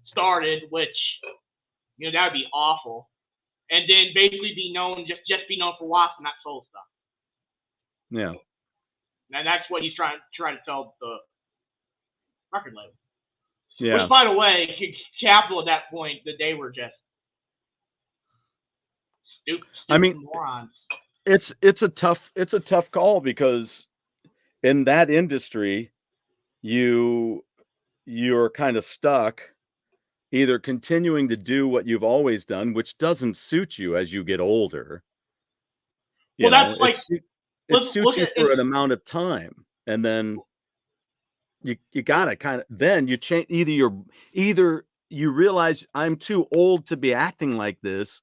started, which, that would be awful, and then basically be known, just be known for Wasp and not soul stuff? Yeah. And that's what he's trying to tell the record label. Yeah. Which, by the way, Capital at that point, that they were just stupid morons. It's a tough call, because in that industry, you're kind of stuck either continuing to do what you've always done, which doesn't suit you as you get older. That's like, it suits you for an amount of time, and then you gotta kind of, then you change. Either you realize, I'm too old to be acting like this.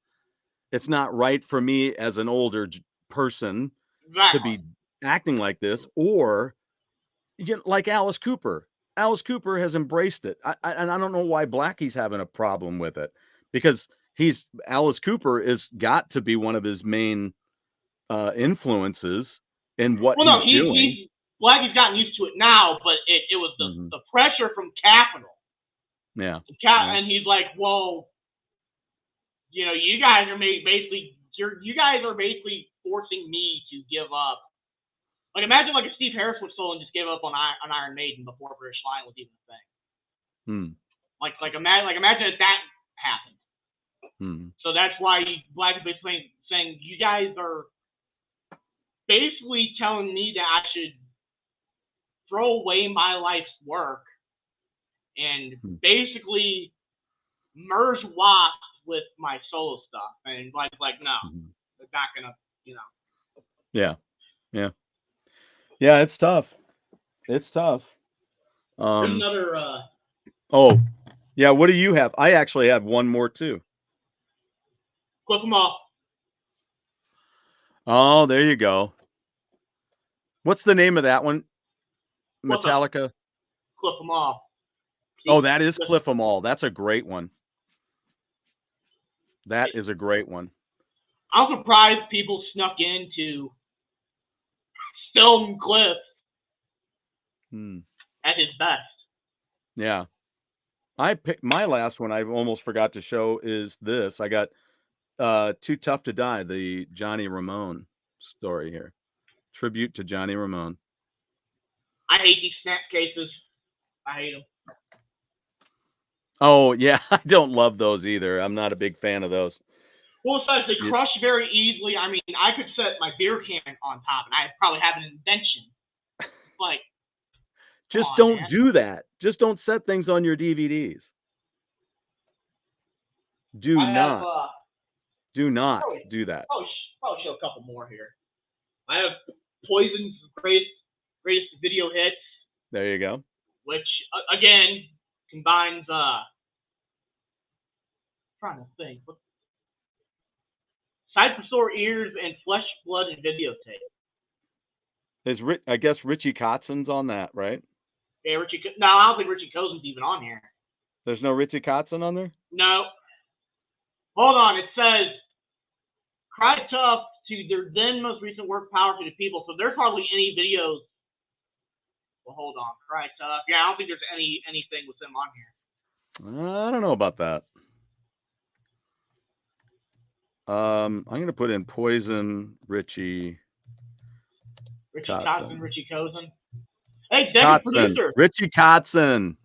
It's not right for me as an older person to be acting like this, or like Alice Cooper. Alice Cooper has embraced it. And I don't know why Blackie's having a problem with it, because Alice Cooper is got to be one of his main influences in what he's doing. Blackie's gotten used to it now, but it was the pressure from Capital. Yeah. And he's like, well, you guys are basically forcing me to give up. Like, imagine like if Steve Harris was sold and just gave up on Iron Maiden before British Lion was even a thing. Like imagine if that happened. So that's why Black is basically saying, you guys are basically telling me that I should throw away my life's work and basically merge Wasp with my solo stuff. And like no, they're not gonna, Yeah, it's tough. It's tough. There's another. Oh, yeah. What do you have? I actually have one more too. Clip them off. Oh, there you go. What's the name of that one? Metallica. Clip them off. Oh, that is Cliff 'em all. That's a great one. That is a great one. I'm surprised people snuck into Stone Cliff at his best. Yeah. I picked my last one. I almost forgot to show is this. I got Too Tough to Die, the Johnny Ramone story here. Tribute to Johnny Ramone. I hate these snap cases. I hate them. Oh, yeah. I don't love those either. I'm not a big fan of those. Well, besides, they crush very easily. I mean, I could set my beer can on top, and I'd probably have an invention. Like, just don't do that. Just don't set things on your DVDs. Do not do that. I'll show a couple more here. I have Poison's greatest video hits. There you go. Which again combines. Trying to think. Sight for Sore Ears and Flesh, Blood, and Videotape. I guess Richie Kotzen's on that, right? Yeah, No, I don't think Richie Kozen's even on here. There's no Richie Kotzen on there? No. Hold on. It says, Cry Tough to their then most recent work, Power to the People. So there's hardly any videos. Well, hold on. Cry Tough. Yeah, I don't think there's anything with them on here. I don't know about that. I'm going to put in Poison, Richie Kotzen, Richie Kozen. Hey, executive producer. Richie Kotzen.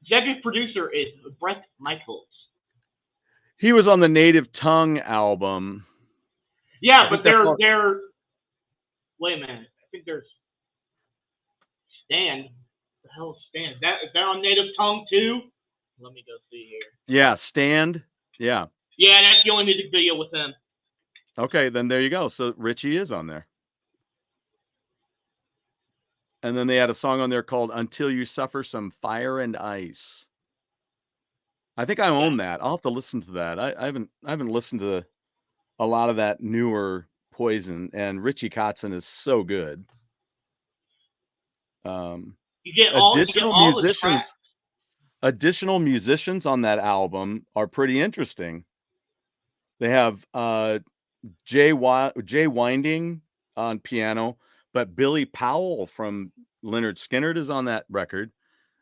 Executive producer is Brett Michaels. He was on the Native Tongue album. Yeah, but they're wait a minute. I think there's Stand. What the hell is Stand? Is that on Native Tongue too? Let me go see here. Yeah, Stand. Yeah. Yeah, that's the only music video with them. Okay, then there you go. So Richie is on there. And then they had a song on there called "Until You Suffer Some Fire and Ice." I think I Yeah. own that. I'll have to listen to that. I haven't listened to a lot of that newer Poison, and Richie Kotzen is so good. You get Additional all the tracks. musicians on that album are pretty interesting. They have Jay Winding on piano, but Billy Powell from Leonard Skinner is on that record.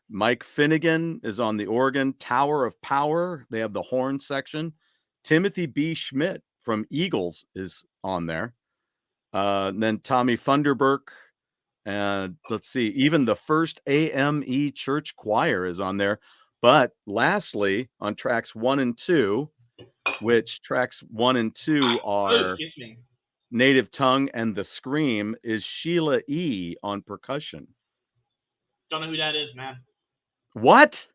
Mike Finnegan is on the organ. Tower of Power, they have the horn section. Timothy B. Schmidt from Eagles is on there. Then Tommy Funderburk, and let's see, even the first AME Church Choir is on there. But lastly, on tracks 1 and 2, which tracks 1 and 2 are Excuse me. Native Tongue and The Scream, is Sheila E. on percussion. Don't know who that is, man. What?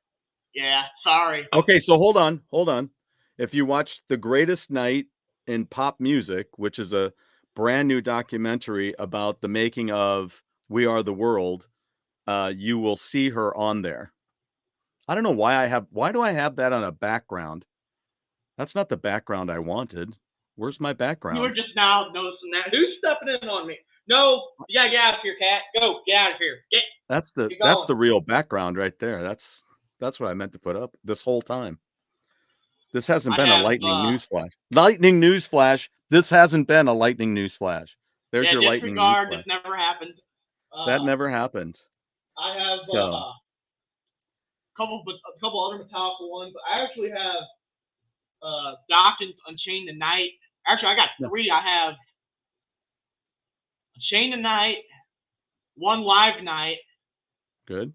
Yeah, sorry. Okay, so hold on. If you watch The Greatest Night in Pop Music, which is a brand new documentary about the making of We Are the World, you will see her on there. I don't know why do I have that on a background? That's not the background I wanted. Where's my You were background? just now noticing that. Who's stepping in on me? No, you gotta get out of here, cat. Go, get out of here. That's Get the going. real background right there. That's what I meant to put up this whole time. This hasn't I been a have, lightning news flash. Lightning news flash. This hasn't been a lightning news flash. There's yeah, your lightning news disregard. This flash. never happened. That never happened. I have So, a couple other Metallica ones. I actually have Dawkins Unchained the Night. Actually, I got Yeah. 3. I have Unchained the Night, one Live Night, good.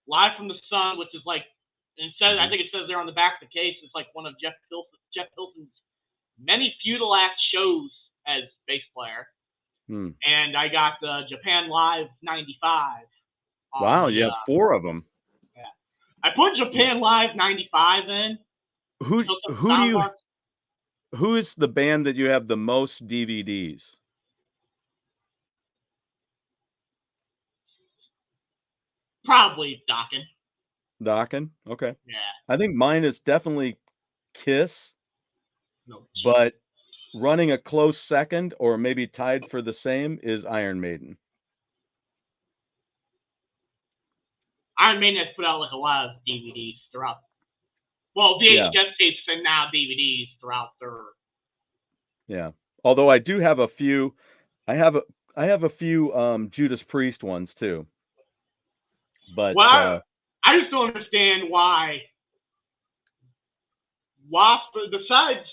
Live from the Sun, which is like, I think it says there on the back of the case, it's like one of Jeff Pilson's many feudal act shows as bass player. And I got the Japan Live 95. Wow, you have 4 of them. Yeah. I put Japan Live 95 in. Who is the band that you have the most DVDs? Probably Dokken. Dokken? Okay. Yeah. I think mine is definitely Kiss. No. But running a close second, or maybe tied for the same, is Iron Maiden. Iron Maiden has put out like a lot of DVDs throughout. Well, VHS tapes and now DVDs throughout their. Yeah. Although I do have a few, I have a few Judas Priest ones too. But well, I just don't understand why. Besides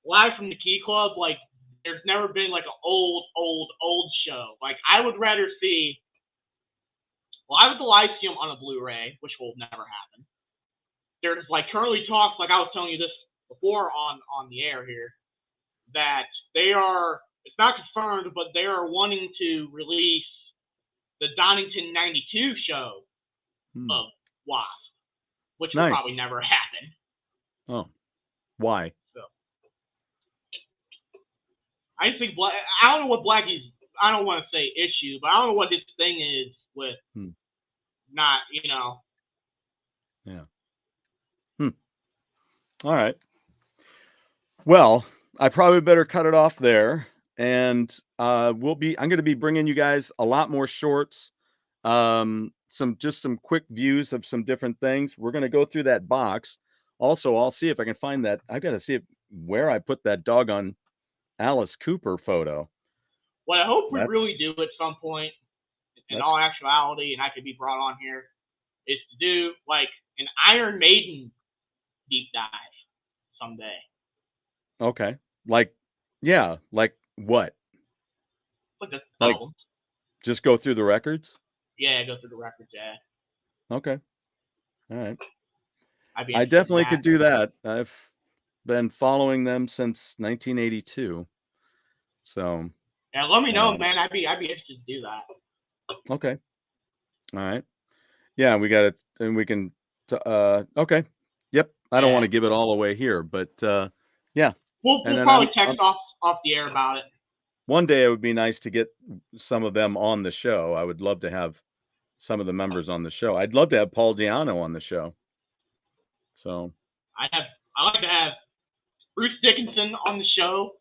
Live from the Key Club, like there's never been like an old show. Like I would rather see Live at the Lyceum on a Blu-ray, which will never happen. There's like currently talks, like I was telling you this before on the air here, that they are, it's not confirmed, but they are wanting to release the Donington 92 show of Wasp, which will probably never happen. Oh, why? So I think I don't know what Blackie's, I don't want to say issue, but I don't know what his thing is with not, Yeah. All right. Well, I probably better cut it off there, and I'm going to be bringing you guys a lot more shorts, some quick views of some different things. We're going to go through that box. Also, I'll see if I can find that. I've got to see where I put that doggone Alice Cooper photo. What I hope we really do at some point, in all actuality, and I could be brought on here, is to do like an Iron Maiden deep dive someday. Okay. Like what? Like the albums. Just go through the records? Yeah, go through the records, yeah. Okay. All right. I definitely could do that. I've been following them since 1982. So. Yeah, let me know, man. I'd be interested to do that. Okay. All right. Yeah, we got it, and we can. Okay. Yep. I don't want to give it all away here, but yeah. We'll probably text off off the air about it. One day it would be nice to get some of them on the show. I would love to have some of the members on the show. I'd love to have Paul Diano on the show. So I like to have Bruce Dickinson on the show.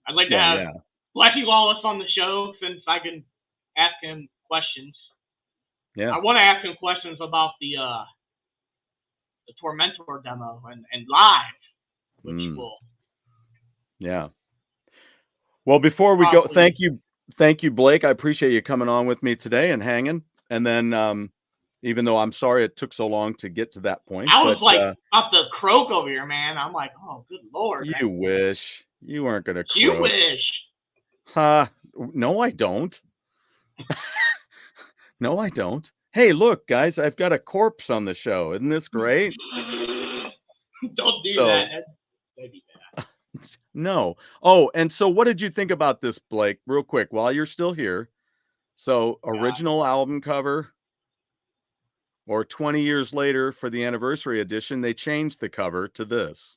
I'd like to well, have yeah. Blackie Lawless on the show since I can ask him questions. Yeah. I want to ask him questions about the Tormentor demo and live, which will. Yeah. Well, before we go, thank you, Blake. I appreciate you coming on with me today and hanging. And then, even though I'm sorry it took so long to get to that point, I was about to croak over here, man. I'm like, oh, good Lord. You wish you weren't going to croak. You wish. No, I don't. No, I don't. Hey, look, guys, I've got a corpse on the show. Isn't this great? Don't do that. That'd be bad. No. Oh, and so what did you think about this, Blake? Real quick, while you're still here. So, original album cover, or 20 years later for the anniversary edition, they changed the cover to this.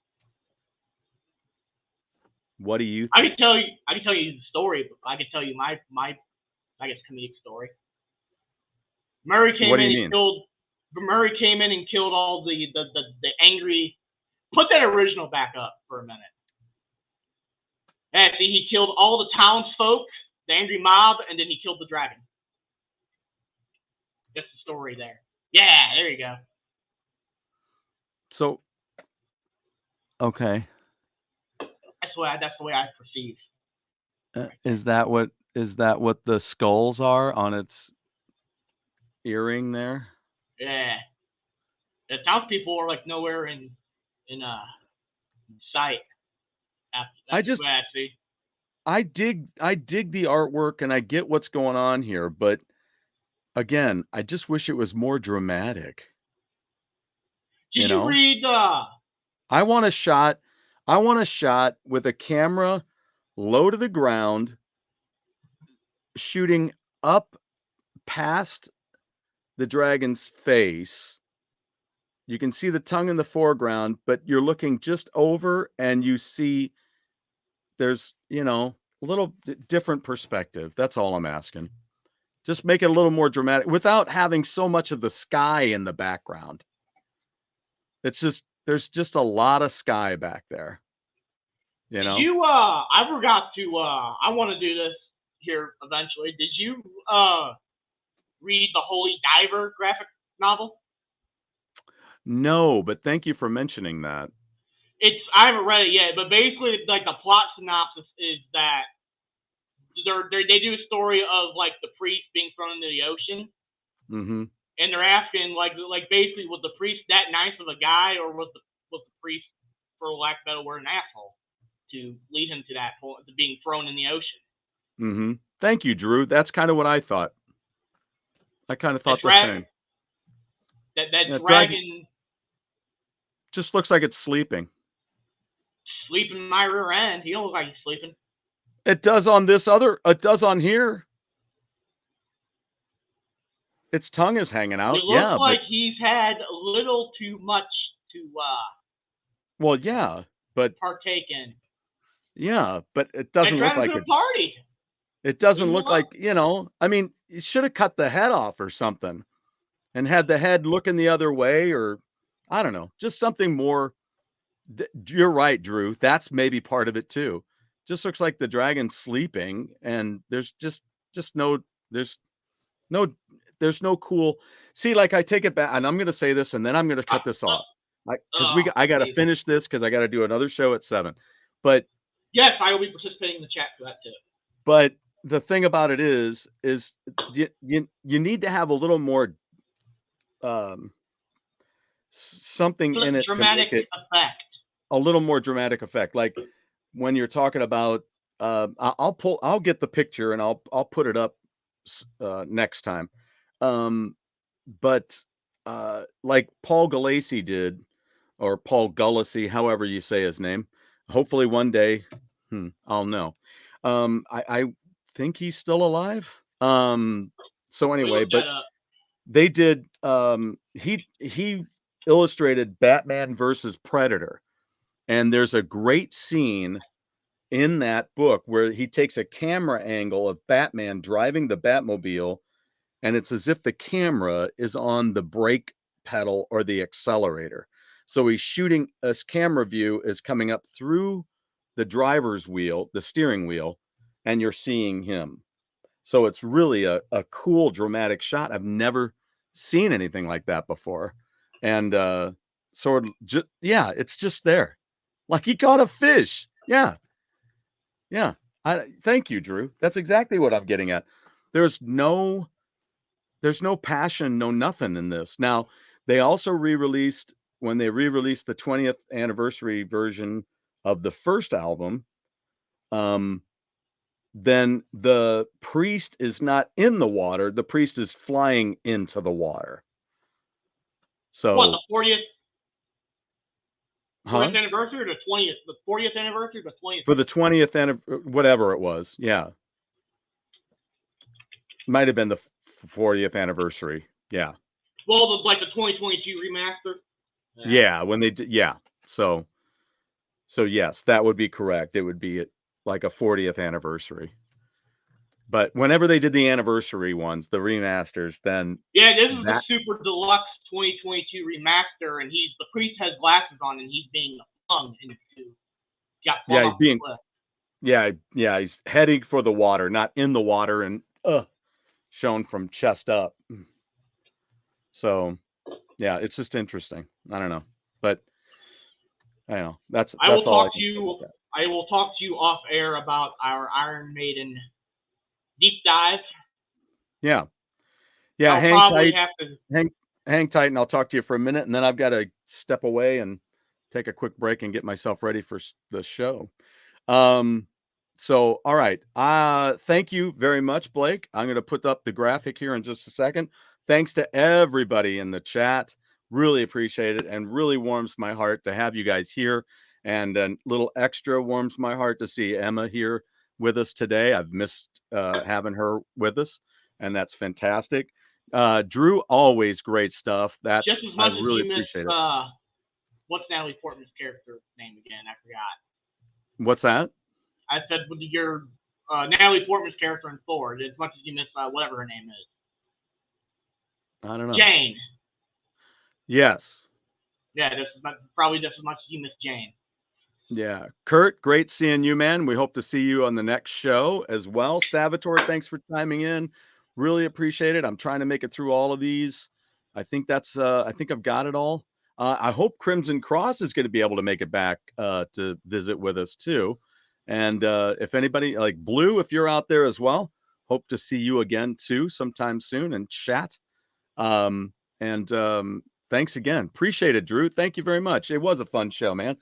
What do you think? I can tell you the story. I can tell you my I guess comedic story. Murray came in and killed all the angry. Put that original back up for a minute. And he killed all the townsfolk, the angry mob, and then he killed the dragon. That's the story there. Yeah, there you go. So, okay. That's the way I perceive. Is that what the skulls are on its earring there? Yeah. The townspeople are like nowhere in sight. I dig the artwork and I get what's going on here, but again, I just wish it was more dramatic. Did you read I want a shot with a camera low to the ground, shooting up past the dragon's face. You can see the tongue in the foreground, but you're looking just over and you see there's, a little different perspective. That's all I'm asking. Just make it a little more dramatic without having so much of the sky in the background. There's just a lot of sky back there. I forgot to I want to do this here eventually. Did you read the Holy Diver graphic novel? No, but thank you for mentioning that. I haven't read it yet, but basically, like, the plot synopsis is that they do a story of like the priest being thrown into the ocean, and they're asking like basically, was the priest that nice of a guy, or was the priest, for lack of a better word, an asshole to lead him to that point, to being thrown in the ocean? Thank you, Drew. That's kind of what I thought. I kind of thought the same. That dragon just looks like it's sleeping. Sleeping in my rear end. He don't look like he's sleeping. It does on it does on here. Its tongue is hanging out. It looks like he's had a little too much to well, yeah, but partake in. Yeah, but it doesn't look like it's party. It doesn't look like, I mean, you should have cut the head off or something and had the head looking the other way, or I don't know, just something more. You're right, Drew. That's maybe part of it too. Just looks like the dragon's sleeping, and there's no cool. See, like, I take it back, and I'm going to say this, and then I'm going to cut this off, because I got to finish this because I got to do another show at 7. But yes, I will be participating in the chat for that too. But the thing about it is you need to have a little more something in it to make it effect. A little more dramatic effect. Like when you're talking about, I'll get the picture and I'll put it up next time. But like Paul Galassi did, or Paul Gullacy, however you say his name. Hopefully one day, I'll know. I think he's still alive. So anyway, but they did. He illustrated Batman versus Predator. And there's a great scene in that book where he takes a camera angle of Batman driving the Batmobile, and it's as if the camera is on the brake pedal or the accelerator. So he's shooting, his camera view is coming up through the driver's wheel, the steering wheel, and you're seeing him. So it's really a cool dramatic shot. I've never seen anything like that before. And yeah, it's just there. Like he caught a fish. Yeah. Yeah. Thank you, Drew. That's exactly what I'm getting at. There's no passion, no nothing in this. Now, they also re-released, when they re-released the 20th anniversary version of the first album, then the priest is not in the water. The priest is flying into the water. So What, the 40th? Huh? 40th anniversary or the 20th? The 40th anniversary or the 20th? For the 20th anniversary, whatever it was. Yeah. Might have been the 40th anniversary. Yeah. Well, like the 2022 remaster. Yeah, when they did. Yeah. So yes, that would be correct. It would be like a 40th anniversary. But whenever they did the anniversary ones, the remasters, then yeah, this is the super deluxe 2022 remaster, and the priest has glasses on, and he's being flung into. Yeah, he's being. Yeah, he's heading for the water, not in the water, and shown from chest up. So, yeah, it's just interesting. I don't know, but I don't know. That's all. I will talk to you off air about our Iron Maiden deep dive. Yeah. Hang tight, and I'll talk to you for a minute, and then I've got to step away and take a quick break and get myself ready for the show. So, all right. Thank you very much, Blake. I'm going to put up the graphic here in just a second. Thanks to everybody in the chat. Really appreciate it, and really warms my heart to have you guys here. And a little extra warms my heart to see Emma here with us today. I've missed having her with us, and that's fantastic. Drew, always great stuff. That's just as much I really appreciate it. What's Natalie Portman's character name again? I forgot. What's that? I said with your Natalie Portman's character in Thor, as much as you miss whatever her name is. I don't know. Jane. Yes. Yeah, probably just as much as you miss Jane. Yeah. Kurt, great seeing you, man. We hope to see you on the next show as well. Salvatore, thanks for chiming in. Really appreciate it. I'm trying to make it through all of these. I think I've got it all. I hope Crimson Cross is going to be able to make it back to visit with us too. And if anybody like Blue, if you're out there as well, hope to see you again too sometime soon and chat. Thanks again. Appreciate it, Drew. Thank you very much. It was a fun show, man.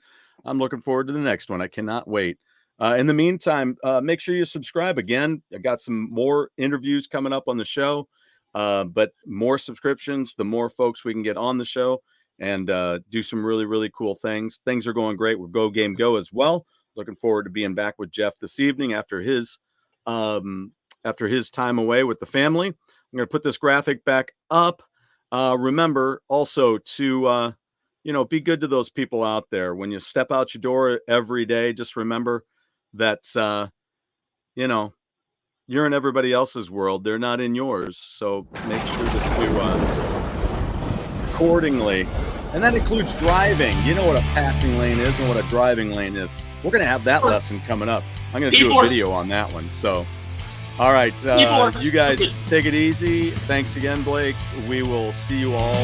I'm looking forward to the next one. I cannot wait. In the meantime, make sure you subscribe again. I got some more interviews coming up on the show, but more subscriptions, the more folks we can get on the show and do some really, really cool things. Things are going great with Go Game Go as well. Looking forward to being back with Jeff this evening after his time away with the family. I'm going to put this graphic back up. Remember also to, be good to those people out there. When you step out your door every day, just remember that, you're in everybody else's world. They're not in yours. So make sure that you, accordingly, and that includes driving. You know what a passing lane is and what a driving lane is. We're going to have that lesson coming up. I'm going to do a video on that one. So, all right, you guys take it easy. Thanks again, Blake. We will see you all